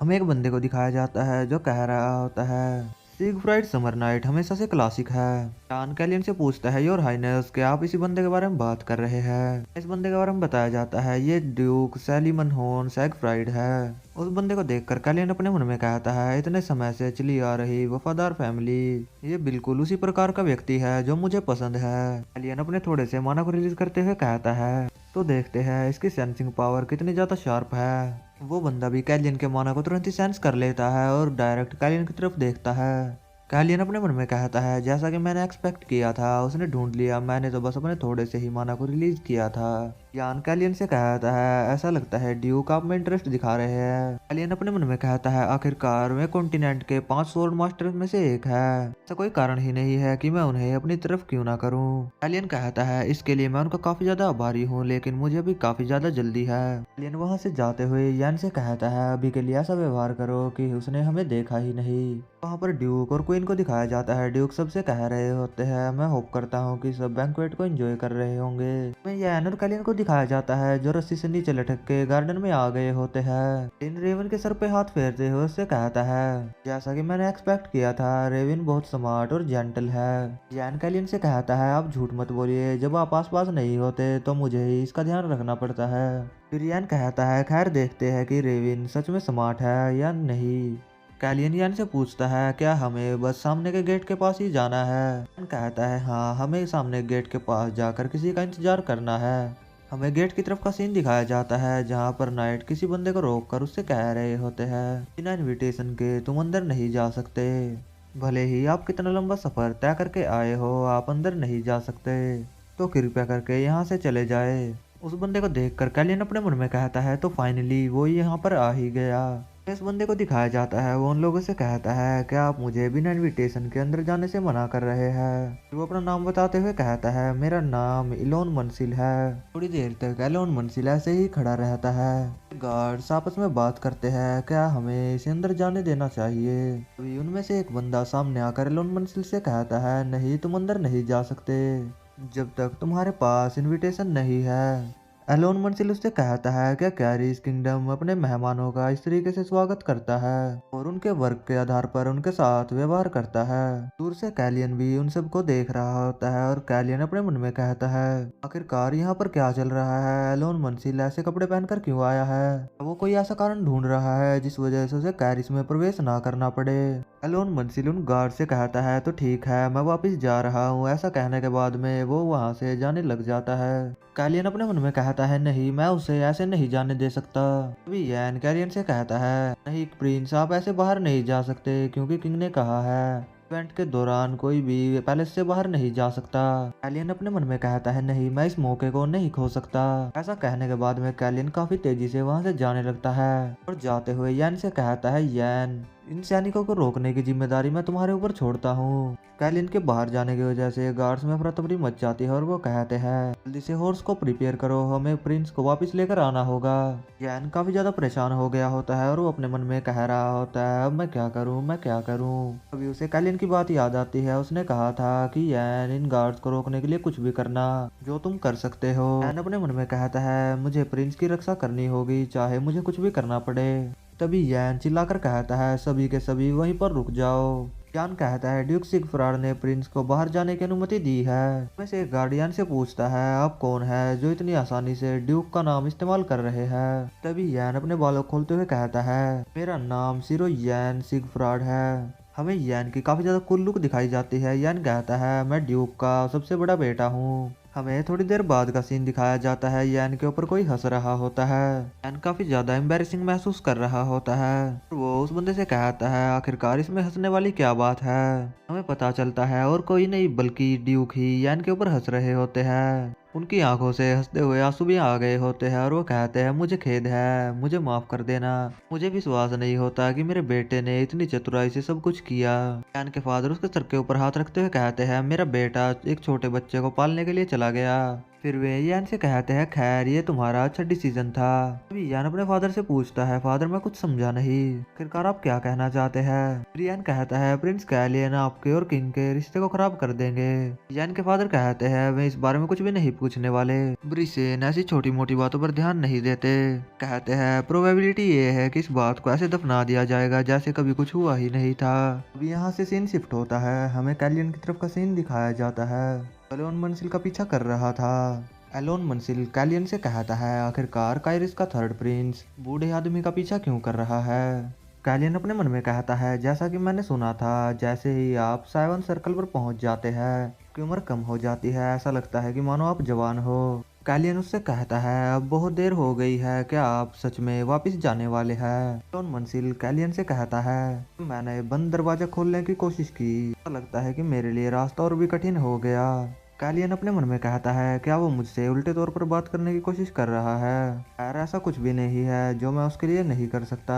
हमें एक बंदे को दिखाया जाता है जो कह रहा होता है सिगफ्राइड समर नाइट हमेशा से क्लासिक है। यान कैलियन से पूछता है, योर हाइनेस, क्या आप इसी बंदे के बारे में बात कर रहे हैं? इस बंदे के बारे में बताया जाता है, ये ड्यूक सैलिमन होन सैगफ्राइड है। उस बंदे को देखकर कैलियन अपने मन में कहता है, इतने समय से चली आ रही वफादार फैमिली, ये बिल्कुल उसी प्रकार का व्यक्ति है जो मुझे पसंद है। कैलियन अपने थोड़े से माना को रिलीज करते हुए कहता है, तो देखते हैं इसकी सेंसिंग पावर कितनी ज्यादा शार्प है। वो बंदा भी कैलियन के माना को तुरंत ही सेंस कर लेता है और डायरेक्ट कैलियन की तरफ देखता है। कैलियन अपने मन में कहता है, जैसा कि मैंने एक्सपेक्ट किया था, उसने ढूंढ लिया, मैंने तो बस अपने थोड़े से ही माना को रिलीज किया था। यान कैलियन से कहता है, ऐसा लगता है ड्यूक आप में इंटरेस्ट दिखा रहे हैं। कैलियन अपने मन में कहता है, आखिरकार वे कॉन्टिनेंट के 5 स्वॉर्ड मास्टर्स में से एक है, ऐसा कोई कारण ही नहीं है कि मैं उन्हें अपनी तरफ क्यों ना करूं। कैलियन कहता है, इसके लिए मैं उनका काफी ज्यादा आभारी हूँ, लेकिन मुझे अभी काफी ज्यादा जल्दी है। कैलियन वहां से जाते हुए यान से कहता है, अभी के लिए ऐसा व्यवहार करो कि उसने हमें देखा ही नहीं। वहाँ पर ड्यूक और क्वीन को दिखाया जाता है। ड्यूक सबसे कह रहे होते हैं, मैं होप करता हूँ कि सब बैंक्वेट को एंजॉय कर रहे होंगे। मैं यान और कैलियन को दिखाया जाता है जो रस्सी से नीचे लटक के गार्डन में आ गए होते हैं। इन रेवन के सर पे हाथ फेरते हुए उससे कहता है, जैसा कि मैंने एक्सपेक्ट किया था, रेवन बहुत स्मार्ट और जेंटल है। यान कैलियन से कहता है, आप झूठ मत बोलिए, जब आप आसपास नहीं होते तो मुझे ही इसका ध्यान रखना पड़ता है। फिर यान कहता है, खैर देखते हैं कि रेवन सच में स्मार्ट है या नहीं। कैलियन यान से पूछता है, क्या हमें बस सामने के गेट के पास ही जाना है? यान कहता है, हाँ, हमें सामने गेट के पास जाकर किसी का इंतजार करना है। हमें गेट की तरफ का सीन दिखाया जाता है जहाँ पर नाइट किसी बंदे को रोककर उससे कह रहे होते हैं, बिना इनविटेशन के तुम अंदर नहीं जा सकते। भले ही आप कितना लंबा सफर तय करके आए हो, आप अंदर नहीं जा सकते, तो कृपया करके यहाँ से चले जाए। उस बंदे को देखकर कैलियन अपने मन में कहता है, तो फाइनली वो यहाँ पर आ ही गया। इस बंदे को दिखाया जाता है, वो उन लोगों से कहता है, क्या आप मुझे बिना इनविटेशन के अंदर जाने से मना कर रहे हैं? वो अपना नाम बताते हुए कहता है, मेरा नाम इलोन मंसिल है। थोड़ी देर तक इलोन मंसिल ऐसे ही खड़ा रहता है। गार्ड्स आपस में बात करते हैं, क्या हमें इसे अंदर जाने देना चाहिए? अभी उनमें से एक बंदा सामने आकर इलोन मंसिल से कहता है, नहीं, तुम अंदर नहीं जा सकते जब तक तुम्हारे पास इनविटेशन नहीं है। एलोन मंसिल उससे कहता है, क्या कैरीज किंगडम अपने मेहमानों का इस तरीके से स्वागत करता है और उनके वर्क के आधार पर उनके साथ व्यवहार करता है? दूर से कैलियन भी उन सबको देख रहा होता है और कैलियन अपने मन में कहता है, आखिरकार यहाँ पर क्या चल रहा है? एलोन मंसिल ऐसे कपड़े पहनकर क्यों आया है? वो कोई ऐसा कारण ढूंढ रहा है जिस वजह से उसे कैरिस में प्रवेश ना करना पड़े। एलोन मंसिल उन गार्ड से कहता है, तो ठीक है, मैं वापस जा रहा हूँ। ऐसा कहने के बाद में वो वहाँ से जाने लग जाता है। कैलियन अपने मन में कहता है, नहीं, मैं उसे ऐसे नहीं जाने दे सकता। अभी यान कैलियन से कहता है, नहीं प्रिंस, आप ऐसे बाहर नहीं जा सकते क्योंकि किंग ने कहा है इवेंट के दौरान कोई भी पैलेस से बाहर नहीं जा सकता। कैलियन अपने मन में कहता है, नहीं, मैं इस मौके को नहीं खो सकता। ऐसा कहने के बाद में कैलियन काफी तेजी से वहां से जाने लगता है और जाते हुए यान से कहता है, यान, इन सैनिकों को रोकने की जिम्मेदारी मैं तुम्हारे ऊपर छोड़ता हूँ। कैलियन के बाहर जाने की वजह से गार्ड्स में अफरा-तफरी मच जाती है और वो कहते हैं, जल्दी से हॉर्स को प्रिपेयर करो, हमें प्रिंस को वापस लेकर आना होगा। यान काफी ज्यादा परेशान हो गया होता है और वो अपने मन में कह रहा होता है, अब मैं क्या करूँ, मैं क्या करूँ? अभी उसे कैलियन की बात याद आती है। उसने कहा था कि यान, इन गार्ड्स को रोकने के लिए कुछ भी करना जो तुम कर सकते हो। यान अपने मन में कहता है, मुझे प्रिंस की रक्षा करनी होगी, चाहे मुझे कुछ भी करना पड़े। तभी यान चिल्लाकर कहता है, सभी के सभी वहीं पर रुक जाओ। यान कहता है, ड्यूक सिगफ्राड ने प्रिंस को बाहर जाने की अनुमति दी है। में से एक गार्डियन से पूछता है, आप कौन है जो इतनी आसानी से ड्यूक का नाम इस्तेमाल कर रहे हैं? तभी यान अपने बालों खोलते हुए कहता है, मेरा नाम सिरो यान सिगफ्राड है। हमें यान की काफी ज्यादा कूल लुक दिखाई जाती है। यान कहता है, मैं ड्यूक का सबसे बड़ा बेटा हूँ। हमें थोड़ी देर बाद का सीन दिखाया जाता है। यान के ऊपर कोई हंस रहा होता है। यान काफी ज्यादा एम्बैरेसिंग महसूस कर रहा होता है। वो उस बंदे से कहता है, आखिरकार इसमें हंसने वाली क्या बात है? हमें पता चलता है और कोई नहीं बल्कि ड्यूक ही यान के ऊपर हंस रहे होते हैं। उनकी आंखों से हंसते हुए आंसू भी आ गए होते हैं और वो कहते हैं, मुझे खेद है, मुझे माफ कर देना, मुझे विश्वास नहीं होता कि मेरे बेटे ने इतनी चतुराई से सब कुछ किया। यान के फादर उसके सर के ऊपर हाथ रखते हुए कहते हैं, मेरा बेटा एक छोटे बच्चे को पालने के लिए चला गया, फिर वे यान से कहते हैं, खैर ये तुम्हारा अच्छा डिसीजन था। अभी यान अपने फादर से पूछता है, फादर मैं कुछ समझा नहीं, आखिरकार आप क्या कहना चाहते हैं। फिर यान कहता है, प्रिंस कैलियन आपके और किंग के रिश्ते को खराब कर देंगे। यान के फादर कहते हैं, वे इस बारे में कुछ भी नहीं पूछने वाले। ब्रिसेन ऐसी छोटी मोटी बातों पर ध्यान नहीं देते। कहते हैं, प्रोबेबिलिटी ये है कि इस बात को ऐसे दफना दिया जाएगा जैसे कभी कुछ हुआ ही नहीं था। अभी यहाँ से सीन शिफ्ट होता है, हमें कैलियन की तरफ का सीन दिखाया जाता है। एलोन मंसिल का पीछा कर रहा था। एलोन मंसिल कैलियन से कहता है, आखिरकार काइरिस का थर्ड प्रिंस बूढ़े आदमी का पीछा क्यों कर रहा है। कैलियन अपने मन में कहता है, जैसा कि मैंने सुना था, जैसे ही आप सेवन सर्कल पर पहुंच जाते हैं आपकी उम्र कम हो जाती है, ऐसा लगता है कि मानो आप जवान हो। कैलियन उससे कहता है, अब बहुत देर हो गई है, क्या आप सच में वापस जाने वाले हैं। एलोन मंसिल कैलियन से कहता है, मैंने बंद दरवाजा खोलने की कोशिश की, ऐसा लगता है कि मेरे लिए रास्ता और भी कठिन हो गया। कैलियन अपने मन में कहता है, क्या वो मुझसे उल्टे तौर पर बात करने की कोशिश कर रहा है। यार ऐसा कुछ भी नहीं है जो मैं उसके लिए नहीं कर सकता।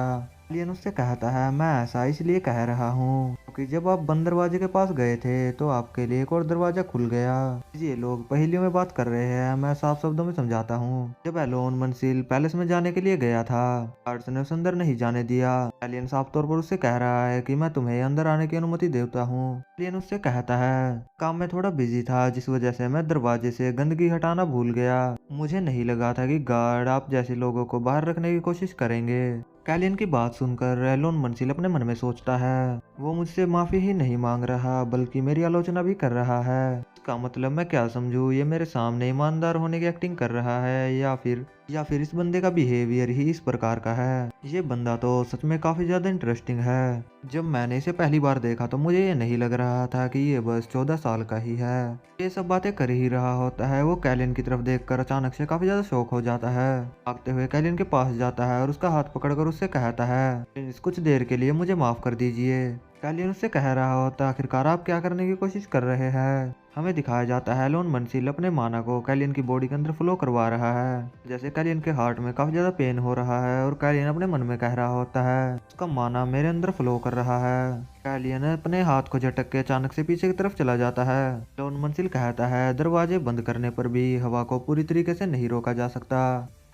कैलियन उससे कहता है, मैं ऐसा इसलिए कह रहा हूँ क्योंकि जब आप बंद दरवाजे के पास गए थे तो आपके लिए एक और दरवाजा खुल गया। ये लोग पहेलियों में बात कर रहे हैं, मैं साफ शब्दों में समझाता हूँ। जब एलोन मंसिल पैलेस में जाने के लिए गया था, गार्ड्स ने उसे अंदर नहीं जाने दिया। कैलियन साफ तौर पर उससे कह रहा है कि मैं तुम्हें अंदर आने की अनुमति देता हूँ। कैलियन उससे कहता है, काम में थोड़ा बिजी था जिस वजह से मैं दरवाजे से गंदगी हटाना भूल गया। मुझे नहीं लगा था कि गार्ड आप जैसे लोगों को बाहर रखने की कोशिश करेंगे। कैलियन की बात सुनकर एलोन मंसिल अपने मन में सोचता है, वो मुझसे माफी ही नहीं मांग रहा बल्कि मेरी आलोचना भी कर रहा है। इसका मतलब मैं क्या समझूं, ये मेरे सामने ईमानदार होने की एक्टिंग कर रहा है या फिर इस बंदे का बिहेवियर ही इस प्रकार का है। ये बंदा तो सच में काफी ज्यादा इंटरेस्टिंग है। जब मैंने इसे पहली बार देखा तो मुझे ये नहीं लग रहा था कि ये बस 14 साल का ही है। ये सब बातें कर ही रहा होता है, वो कैलियन की तरफ देखकर अचानक से काफी ज्यादा शौक हो जाता है। भागते हुए कैलियन के पास जाता है और उसका हाथ पकड़कर उससे कहता है, प्रिंस कुछ देर के लिए मुझे माफ कर दीजिए। कैलियन उससे कह रहा होता, आखिरकार आप क्या करने की कोशिश कर रहे हैं। हमें दिखाया जाता है एलोन मंसिल अपने माना को कैलियन की बॉडी के अंदर फ्लो करवा रहा है। जैसे कैलियन के हार्ट में काफी ज्यादा पेन हो रहा है और कैलियन अपने मन में कह रहा होता है, उसका माना मेरे अंदर फ्लो कर रहा है। कैलियन अपने हाथ को झटक के अचानक से पीछे की तरफ चला जाता है। एलोन मंसिल कहता है, दरवाजे बंद करने पर भी हवा को पूरी तरीके से नहीं रोका जा सकता।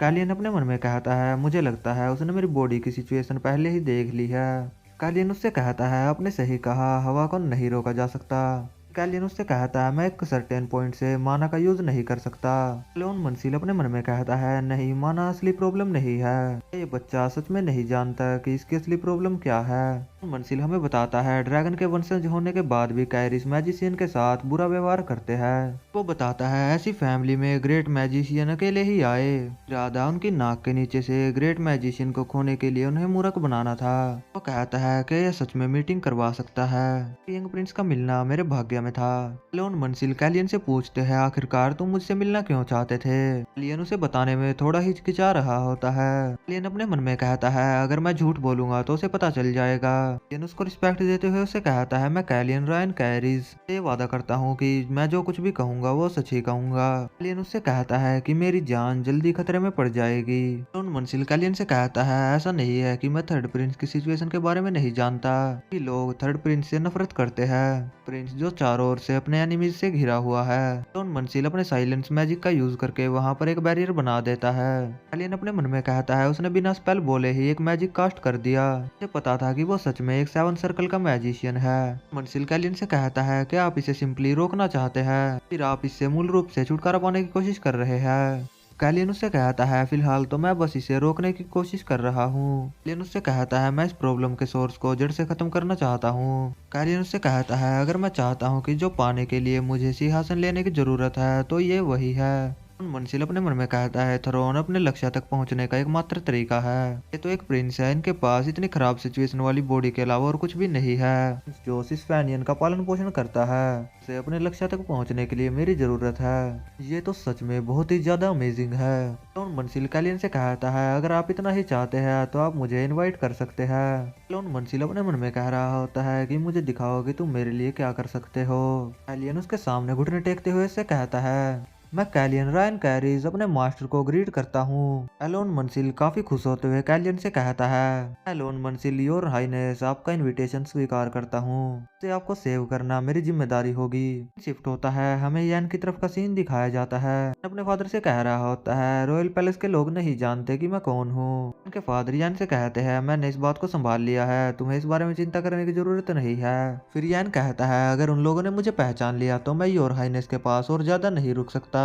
कैलियन अपने मन में कहता है, मुझे लगता है उसने मेरी बॉडी की सिचुएशन पहले ही देख ली है। कैलियन उससे कहता है, आपने सही कहा, हवा को नहीं रोका जा सकता। कैलियन उससे कहता है, मैं एक सर्टेन पॉइंट से माना का यूज नहीं कर सकता। एलोन मंसिल अपने मन में कहता है, नहीं, माना असली प्रॉब्लम नहीं है। ये बच्चा सच में नहीं जानता कि इसकी असली प्रॉब्लम क्या है। मंसिल हमें बताता है, ड्रैगन के वंशज होने के बाद भी काइरिस मैजिशियन के साथ बुरा व्यवहार करते हैं। वो बताता है, ऐसी फैमिली में ग्रेट मैजिशियन अकेले ही आए। इरादा उनकी नाक के नीचे से ग्रेट मैजिशियन को खोने के लिए उन्हें मूर्ख बनाना था। वो कहता है कि यह सच में मीटिंग करवा सकता है। यंग प्रिंस का मिलना मेरे भाग्य में था। एलोन मंसिल कैलियन से पूछते हैं, आखिरकार तुम मुझसे मिलना क्यों चाहते थे। कैलियन उसे बताने में थोड़ा हिचकिचा रहा होता है। कैलियन अपने मन में कहता है, अगर मैं झूठ बोलूंगा तो उसे पता चल जाएगा। कैलियन उसको रिस्पेक्ट देते हुए उसे कहता है, मैं कैलियन रायन कैरिस ये वादा करता हूँ कि मैं जो कुछ भी कहूंगा वो सच ही कहूंगा। कैलियन उससे कहता है कि मेरी जान जल्दी खतरे में पड़ जाएगी। एलोन मंसिल कैलियन से कहता है, ऐसा नहीं है कि मैं थर्ड प्रिंस की सिचुएशन के बारे में नहीं जानता। कि लोग थर्ड प्रिंस से नफरत करते हैं, प्रिंस जो चारों ओर से अपने एनिमीज से घिरा हुआ है। एलोन मंसिल अपने साइलेंस मैजिक का यूज करके वहां पर एक बैरियर बना देता है। कैलियन अपने मन में कहता है, उसने बिना स्पेल बोले ही एक मैजिक कास्ट कर दिया। उसे पता था कि वो सच में एक सेवन सर्कल का मैजिशियन है। मंसिल कैलियन से कहता है कि आप इसे सिंपली रोकना चाहते हैं, फिर आप इससे मूल रूप से छुटकारा पाने की कोशिश कर रहे हैं। कैलियन उससे कहता है, फिलहाल तो मैं बस इसे रोकने की कोशिश कर रहा हूँ। कैलियन उससे कहता है, मैं इस प्रॉब्लम के सोर्स को जड़ से खत्म करना चाहता हूँ। कैलियन उससे कहता है, अगर मैं चाहता हूँ कि जो पाने के लिए मुझे सिंहासन लेने की जरूरत है तो ये वही है। मंसिल अपने मन में कहता है, थ्रोन अपने लक्ष्य तक पहुंचने का एकमात्र तरीका है। ये तो एक प्रिंस है, इनके पास इतनी खराब सिचुएशन वाली बॉडी के अलावा और कुछ भी नहीं है। जो सिस्फेनियन का पालन पोषण करता है, उसे अपने लक्ष्य तक पहुंचने के लिए मेरी जरूरत है। ये तो सच में बहुत ही ज्यादा अमेजिंग है। एलोन मंसिल कैलियन से कहता है, अगर आप इतना ही चाहते हैं तो आप मुझे इनवाइट कर सकते हैं। एलोन मंसिल अपने मन में कह रहा होता है कि मुझे दिखाओ कि तुम मेरे लिए क्या कर सकते हो। कैलियन उसके सामने घुटने टेकते हुए से कहता है, मैं कैलियन रायन कैरिस अपने मास्टर को ग्रीट करता हूँ। एलोन मंसिल काफी खुश होते हुए कैलियन से कहता है, एलोन मंसिल योर हाइनेस आपका इनविटेशन स्वीकार करता हूँ, से आपको सेव करना मेरी जिम्मेदारी होगी। शिफ्ट होता है, हमें यैन की तरफ का सीन दिखाया जाता है। अपने फादर से कह रहा होता है, रॉयल पैलेस के लोग नहीं जानते कि मैं कौन हूँ। उनके फादर यैन से कहते हैं, मैंने इस बात को संभाल लिया है, तुम्हें इस बारे में चिंता करने की जरूरत नहीं है। फिर यैन कहता है, अगर उन लोगों ने मुझे पहचान लिया तो मैं योर हाइनेस के पास और ज्यादा नहीं रुक सकता।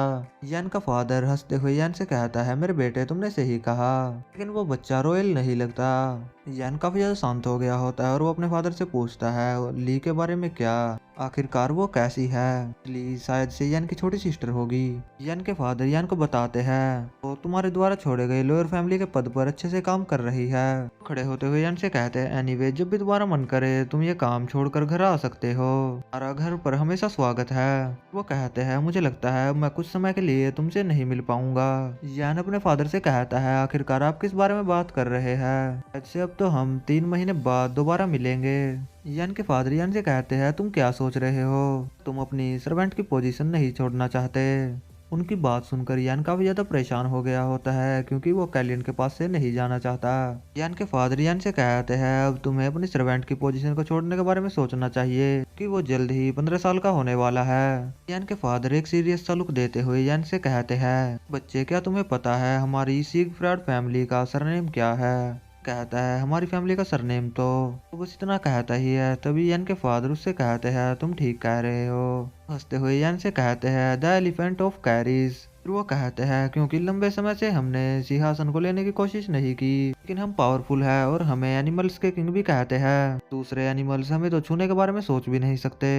यैन का फादर हंसते हुए यैन से कहता है, मेरे बेटे तुमने सही कहा, लेकिन वो बच्चा रॉयल नहीं लगता। यैन काफी ज्यादा शांत हो गया होता है और वो अपने फादर से पूछता है, ली के बारे में क्या, आखिरकार वो कैसी है। ली शायद से यैन की छोटी सिस्टर होगी। यैन के फादर यैन को बताते हैं, वो तुम्हारे द्वारा छोड़े गए लोअर फैमिली के पद पर अच्छे से काम कर रही है। खड़े होते हुए यैन से कहते हैं, एनीवे जब भी तुम्हारा मन करे तुम ये काम छोड़कर घर आ सकते हो, हमारा घर पर हमेशा स्वागत है। वो कहते हैं, मुझे लगता है मैं कुछ समय के लिए तुमसे नहीं मिल पाऊंगा। यैन अपने फादर से कहता है, आखिरकार आप किस बारे में बात कर रहे हैं, ऐसे अब तो हम 3 महीने बाद दोबारा मिलेंगे। यैन के फादर यैन से कहते हैं, तुम क्या सोच रहे हो, तुम अपनी सर्वेंट की पोजीशन नहीं छोड़ना चाहते। उनकी बात सुनकर यैन काफी ज्यादा परेशान हो गया होता है, क्योंकि वो कैलियन के पास से नहीं जाना चाहता। यैन के फादर यैन से कहते हैं, अब तुम्हें अपनी सर्वेंट की पोजीशन को छोड़ने के बारे में सोचना चाहिए, कि वो जल्द ही 15 साल का होने वाला है। यैन के फादर एक सीरियस सा लुक देते हुए यैन से कहते हैं, बच्चे क्या तुम्हें पता है हमारी सिगफ्राड फैमिली का सरनेम क्या है। कहता है, हमारी फैमिली का सरनेम तो वो बस इतना कहता ही है। तभी यन के फादर उससे कहते हैं, तुम ठीक कह रहे हो। हंसते हुए यन से कहते हैं, द एलिफेंट ऑफ कैरिस। फिर वो कहते हैं, क्योंकि लंबे समय से हमने सिंहासन को लेने की कोशिश नहीं की, लेकिन हम पावरफुल है और हमें एनिमल्स के किंग भी कहते हैं। दूसरे एनिमल्स हमें तो छूने के बारे में सोच भी नहीं सकते।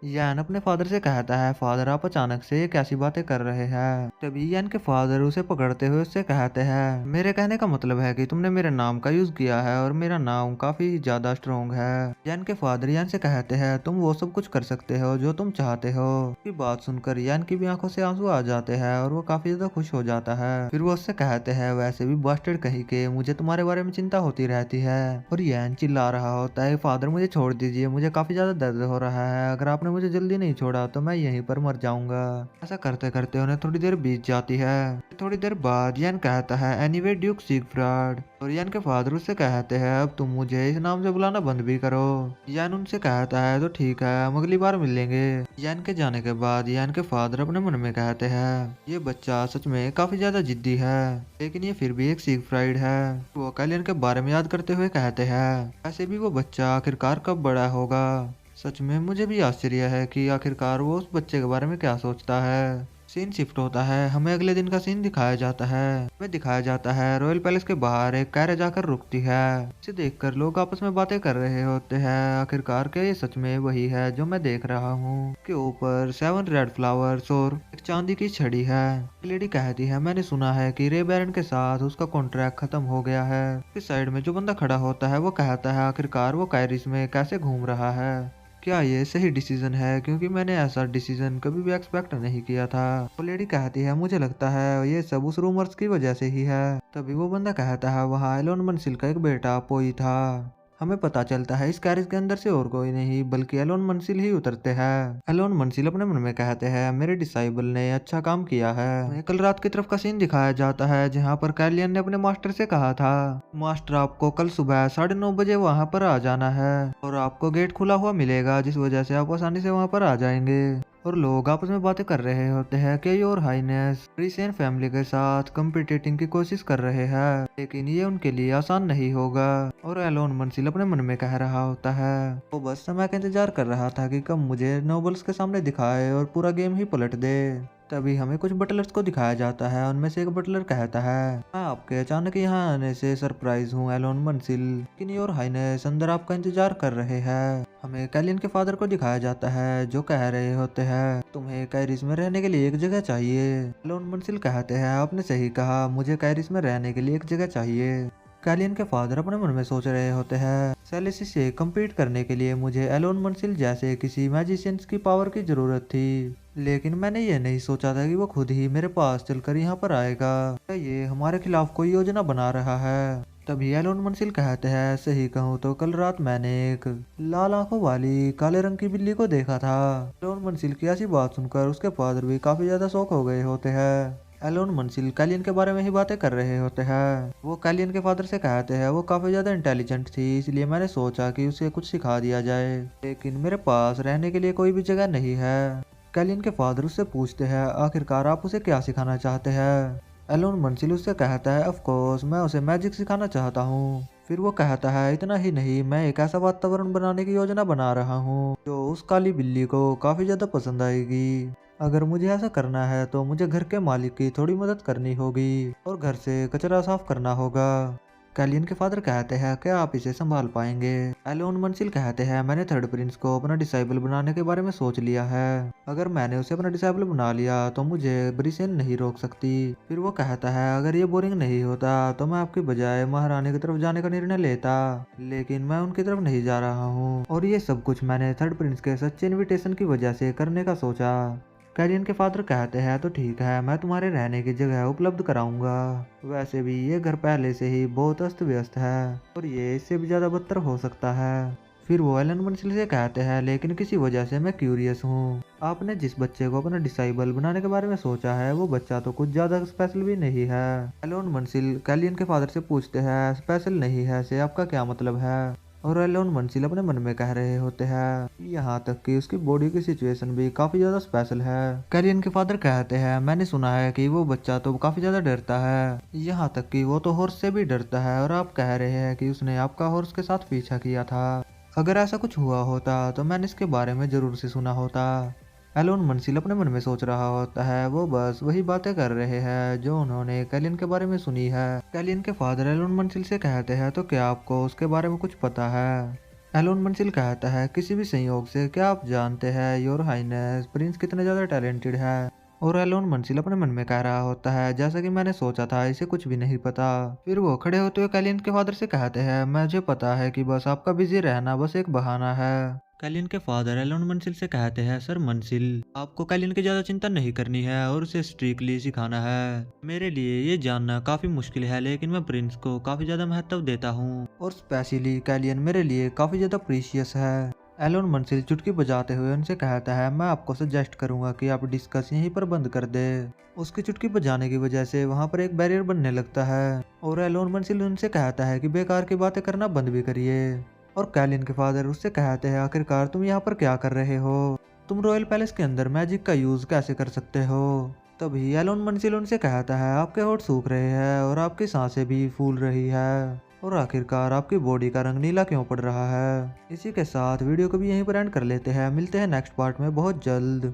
यान अपने फादर से कहता है, फादर आप अचानक से ये कैसी बातें कर रहे हैं। तभी यान के फादर उसे पकड़ते हुए उससे कहते हैं, मेरे कहने का मतलब है कि तुमने मेरे नाम का यूज किया है और मेरा नाम काफी ज्यादा स्ट्रॉन्ग है। यान के फादर यान से कहते हैं, तुम वो सब कुछ कर सकते हो जो तुम चाहते हो। की बात सुनकर यान की भी आंखों से आंसू आ जाते हैं और वो काफी ज्यादा खुश हो जाता है। फिर वो उससे कहते हैं, वैसे भी बास्टर्ड कहीं के, मुझे तुम्हारे बारे में चिंता होती रहती है। और यान चिल्ला रहा होता है, फादर मुझे छोड़ दीजिए, मुझे काफी ज्यादा दर्द हो रहा है, अगर आपने मुझे जल्दी नहीं छोड़ा तो मैं यहीं पर मर जाऊंगा। ऐसा करते करते उन्हें थोड़ी देर बीत जाती है। थोड़ी देर बाद यान कहता है, एनीवे ड्यूक सिगफ्राड। और यान के फादर उससे कहते हैं, अब तुम मुझे इस नाम से बुलाना बंद भी करो। यान उनसे कहता है, तो ठीक है, हम अगली बार मिलेंगे। यान के जाने के बाद यान के फादर अपने मन में कहते हैं, ये बच्चा सच में काफी ज्यादा जिद्दी है, लेकिन ये फिर भी एक सिगफ्राड है। वो कैलियन के बारे में याद करते हुए कहते हैं, ऐसे भी वो बच्चा आखिरकार कब बड़ा होगा। सच में मुझे भी आश्चर्य है कि आखिरकार वो उस बच्चे के बारे में क्या सोचता है। सीन शिफ्ट होता है, हमें अगले दिन का सीन दिखाया जाता है। हमें दिखाया जाता है रॉयल पैलेस के बाहर एक कैरेज आकर रुकती है। इसे देखकर लोग आपस में बातें कर रहे होते हैं, आखिरकार क्या ये सच में वही है जो मैं देख रहा हूँ। के ऊपर 7 रेड फ्लावर्स और एक चांदी की छड़ी है। लेडी कहती है, मैंने सुना है कि रे बैरन के साथ उसका कॉन्ट्रैक्ट खत्म हो गया है। इस साइड में जो बंदा खड़ा होता है वो कहता है, आखिरकार वो कैरिस में कैसे घूम रहा है, क्या ये सही डिसीजन है, क्योंकि मैंने ऐसा डिसीजन कभी भी एक्सपेक्ट नहीं किया था। वो लेडी कहती है, मुझे लगता है ये सब उस रूमर्स की वजह से ही है। तभी वो बंदा कहता है, वहाँ एलोन मंसिल का एक बेटा पोई था। हमें पता चलता है इस कैरेज के अंदर से और कोई नहीं बल्कि एलोन मंसिल ही उतरते हैं। एलोन मंसिल अपने मन में कहते हैं, मेरे डिसाइबल ने अच्छा काम किया है। कल रात की तरफ का सीन दिखाया जाता है, जहाँ पर कैलियन ने अपने मास्टर से कहा था, मास्टर आपको कल सुबह 9:30 बजे वहाँ पर आ जाना है और आपको गेट खुला हुआ मिलेगा, जिस वजह से आप आसानी से वहाँ पर आ जाएंगे। और लोग आपस में बातें कर रहे होते हैं कि योर हाइनेस क्रिश्चियन फैमिली के साथ कम्पिटिटिंग की कोशिश कर रहे हैं, लेकिन ये उनके लिए आसान नहीं होगा। और एलोन मंसिल अपने मन में कह रहा होता है, वो बस समय का इंतजार कर रहा था कि कब मुझे नोबल्स के सामने दिखाए और पूरा गेम ही पलट दे। तभी हमें कुछ बटलर्स को दिखाया जाता है, उनमें से एक बटलर कहता है, मैं आपके अचानक यहाँ आने से सरप्राइज हूँ एलोन मंसिल, लेकिन योर हाइनेस अंदर आपका इंतजार कर रहे हैं। हमें कैलियन के फादर को दिखाया जाता है, जो कह रहे होते हैं, तुम्हें कैरिस में रहने के लिए एक जगह चाहिए। एलोन मंसिल कहते हैं, आपने सही कहा, मुझे कैरिस में रहने के लिए एक जगह चाहिए। कैलियन के फादर अपने मन में सोच रहे होते हैं, सेलेसी से कम्पीट करने के लिए मुझे एलोन मंसिल जैसे किसी मैजिशियंस की पावर की जरूरत थी, लेकिन मैंने ये नहीं सोचा था कि वो खुद ही मेरे पास चलकर यहाँ पर आएगा। क्या ये हमारे खिलाफ कोई योजना बना रहा है। तभी एलोन मंसिल कहते हैं, सही कहूँ तो कल रात मैंने एक लाल आंखों वाली काले रंग की बिल्ली को देखा था। एलोन मंसिल की ऐसी बात सुनकर उसके फादर भी काफी ज्यादा शौक हो गए होते हैं। एलोन मंसिल कैलियन के बारे में ही बातें कर रहे होते हैं। वो कैलियन के फादर से कहते हैं, वो काफी ज्यादा इंटेलिजेंट थी, इसलिए मैंने सोचा कि उसे कुछ सिखा दिया जाए, लेकिन मेरे पास रहने के लिए कोई भी जगह नहीं है। कैलियन के फादर उससे पूछते हैं, आखिरकार आप उसे क्या सिखाना चाहते हैं। एलोन मंसिल उससे कहता है, ऑफ कोर्स मैं उसे मैजिक सिखाना चाहता हूँ। फिर वो कहता है, इतना ही नहीं, मैं एक ऐसा वातावरण बनाने की योजना बना रहा हूँ जो उस काली बिल्ली को काफी ज्यादा पसंद आएगी। अगर मुझे ऐसा करना है तो मुझे घर के मालिक की थोड़ी मदद करनी होगी और घर से कचरा साफ करना होगा। कैलियन के फादर कहते हैं, क्या आप इसे संभाल पाएंगे। एलोन मंसिल कहते हैं, मैंने थर्ड प्रिंस को अपना डिसाइबल बनाने के बारे में सोच लिया है। अगर मैंने उसे अपना डिसाइबल बना लिया तो मुझे ब्रिसेन नहीं रोक सकती। फिर वो कहता है, अगर ये बोरिंग नहीं होता तो मैं आपकी बजाय महारानी की तरफ जाने का निर्णय लेता, लेकिन मैं उनकी तरफ नहीं जा रहा हूँ और ये सब कुछ मैंने थर्ड प्रिंस के सच्चे इन्विटेशन की वजह से करने का सोचा। कैलियन के फादर कहते हैं, तो ठीक है, मैं तुम्हारे रहने की जगह उपलब्ध कराऊंगा। वैसे भी ये घर पहले से ही बहुत अस्त व्यस्त है और ये इससे भी ज्यादा बदतर हो सकता है। फिर वो एलन मंसिल से कहते हैं, लेकिन किसी वजह से मैं क्यूरियस हूँ। आपने जिस बच्चे को अपना डिसाइबल बनाने के बारे में सोचा है, वो बच्चा तो कुछ ज्यादा स्पेशल भी नहीं है। एलोन मंसिल कैलियन के फादर से पूछते हैं, स्पेशल नहीं है से आपका क्या मतलब है। और एलोन मंसिल अपने मन में कह रहे होते हैं, यहाँ तक कि उसकी बॉडी की सिचुएशन भी काफी ज्यादा स्पेशल है। कैलियन के फादर कहते हैं, मैंने सुना है कि वो बच्चा तो काफी ज्यादा डरता है, यहाँ तक कि वो तो हॉर्स से भी डरता है, और आप कह रहे हैं कि उसने आपका हॉर्स के साथ पीछा किया था। अगर ऐसा कुछ हुआ होता तो मैंने इसके बारे में जरूर से सुना होता। एलोन मंसिल अपने मन में सोच रहा होता है, वो बस वही बातें कर रहे हैं जो उन्होंने कैलियन के बारे में सुनी है। कैलियन के फादर एलोन मंसिल से कहते हैं, तो क्या आपको उसके बारे में कुछ पता है। एलोन मंसिल कहता है, किसी भी संयोग से क्या आप जानते हैं योर हाइनेस प्रिंस कितने ज्यादा टैलेंटेड है। और एलोन मंसिल अपने मन में कह रहा होता है, जैसा कि मैंने सोचा था, इसे कुछ भी नहीं पता। फिर वो खड़े होते हुए कैलियन के फादर से कहते हैं, मुझे पता है कि बस आपका बिजी रहना बस एक बहाना है। कैलियन के फादर एलोन मंसिल से कहते हैं, सर मंसिल, आपको कैलियन की ज्यादा चिंता नहीं करनी है और उसे स्ट्रिक्टली सिखाना है। मेरे लिए ये जानना काफी मुश्किल है, लेकिन मैं प्रिंस को काफी ज्यादा महत्व देता हूँ और स्पेशली कैलियन मेरे लिए काफी ज्यादा प्रीशियस है। एलोन मंसिल चुटकी बजाते हुए उनसे कहता है, मैं आपको सजेस्ट करूंगा कि आप डिस्कस यहीं पर बंद कर दे। उसकी चुटकी बजाने की वजह से वहां पर एक बैरियर बनने लगता है और एलोन मंसिल उनसे कहता है कि बेकार की बातें करना बंद भी करिए। और कैलियन के फादर उससे कहते हैं, आखिरकार तुम यहाँ पर क्या कर रहे हो, तुम रॉयल पैलेस के अंदर मैजिक का यूज कैसे कर सकते हो। तभी एलोन मंसिल उनसे कहता है, आपके होठ सूख रहे हैं और आपकी सांसें भी फूल रही है, और आखिरकार आपकी बॉडी का रंग नीला क्यों पड़ रहा है। इसी के साथ वीडियो को भी यहीं पर एंड कर लेते हैं, मिलते हैं नेक्स्ट पार्ट में बहुत जल्द।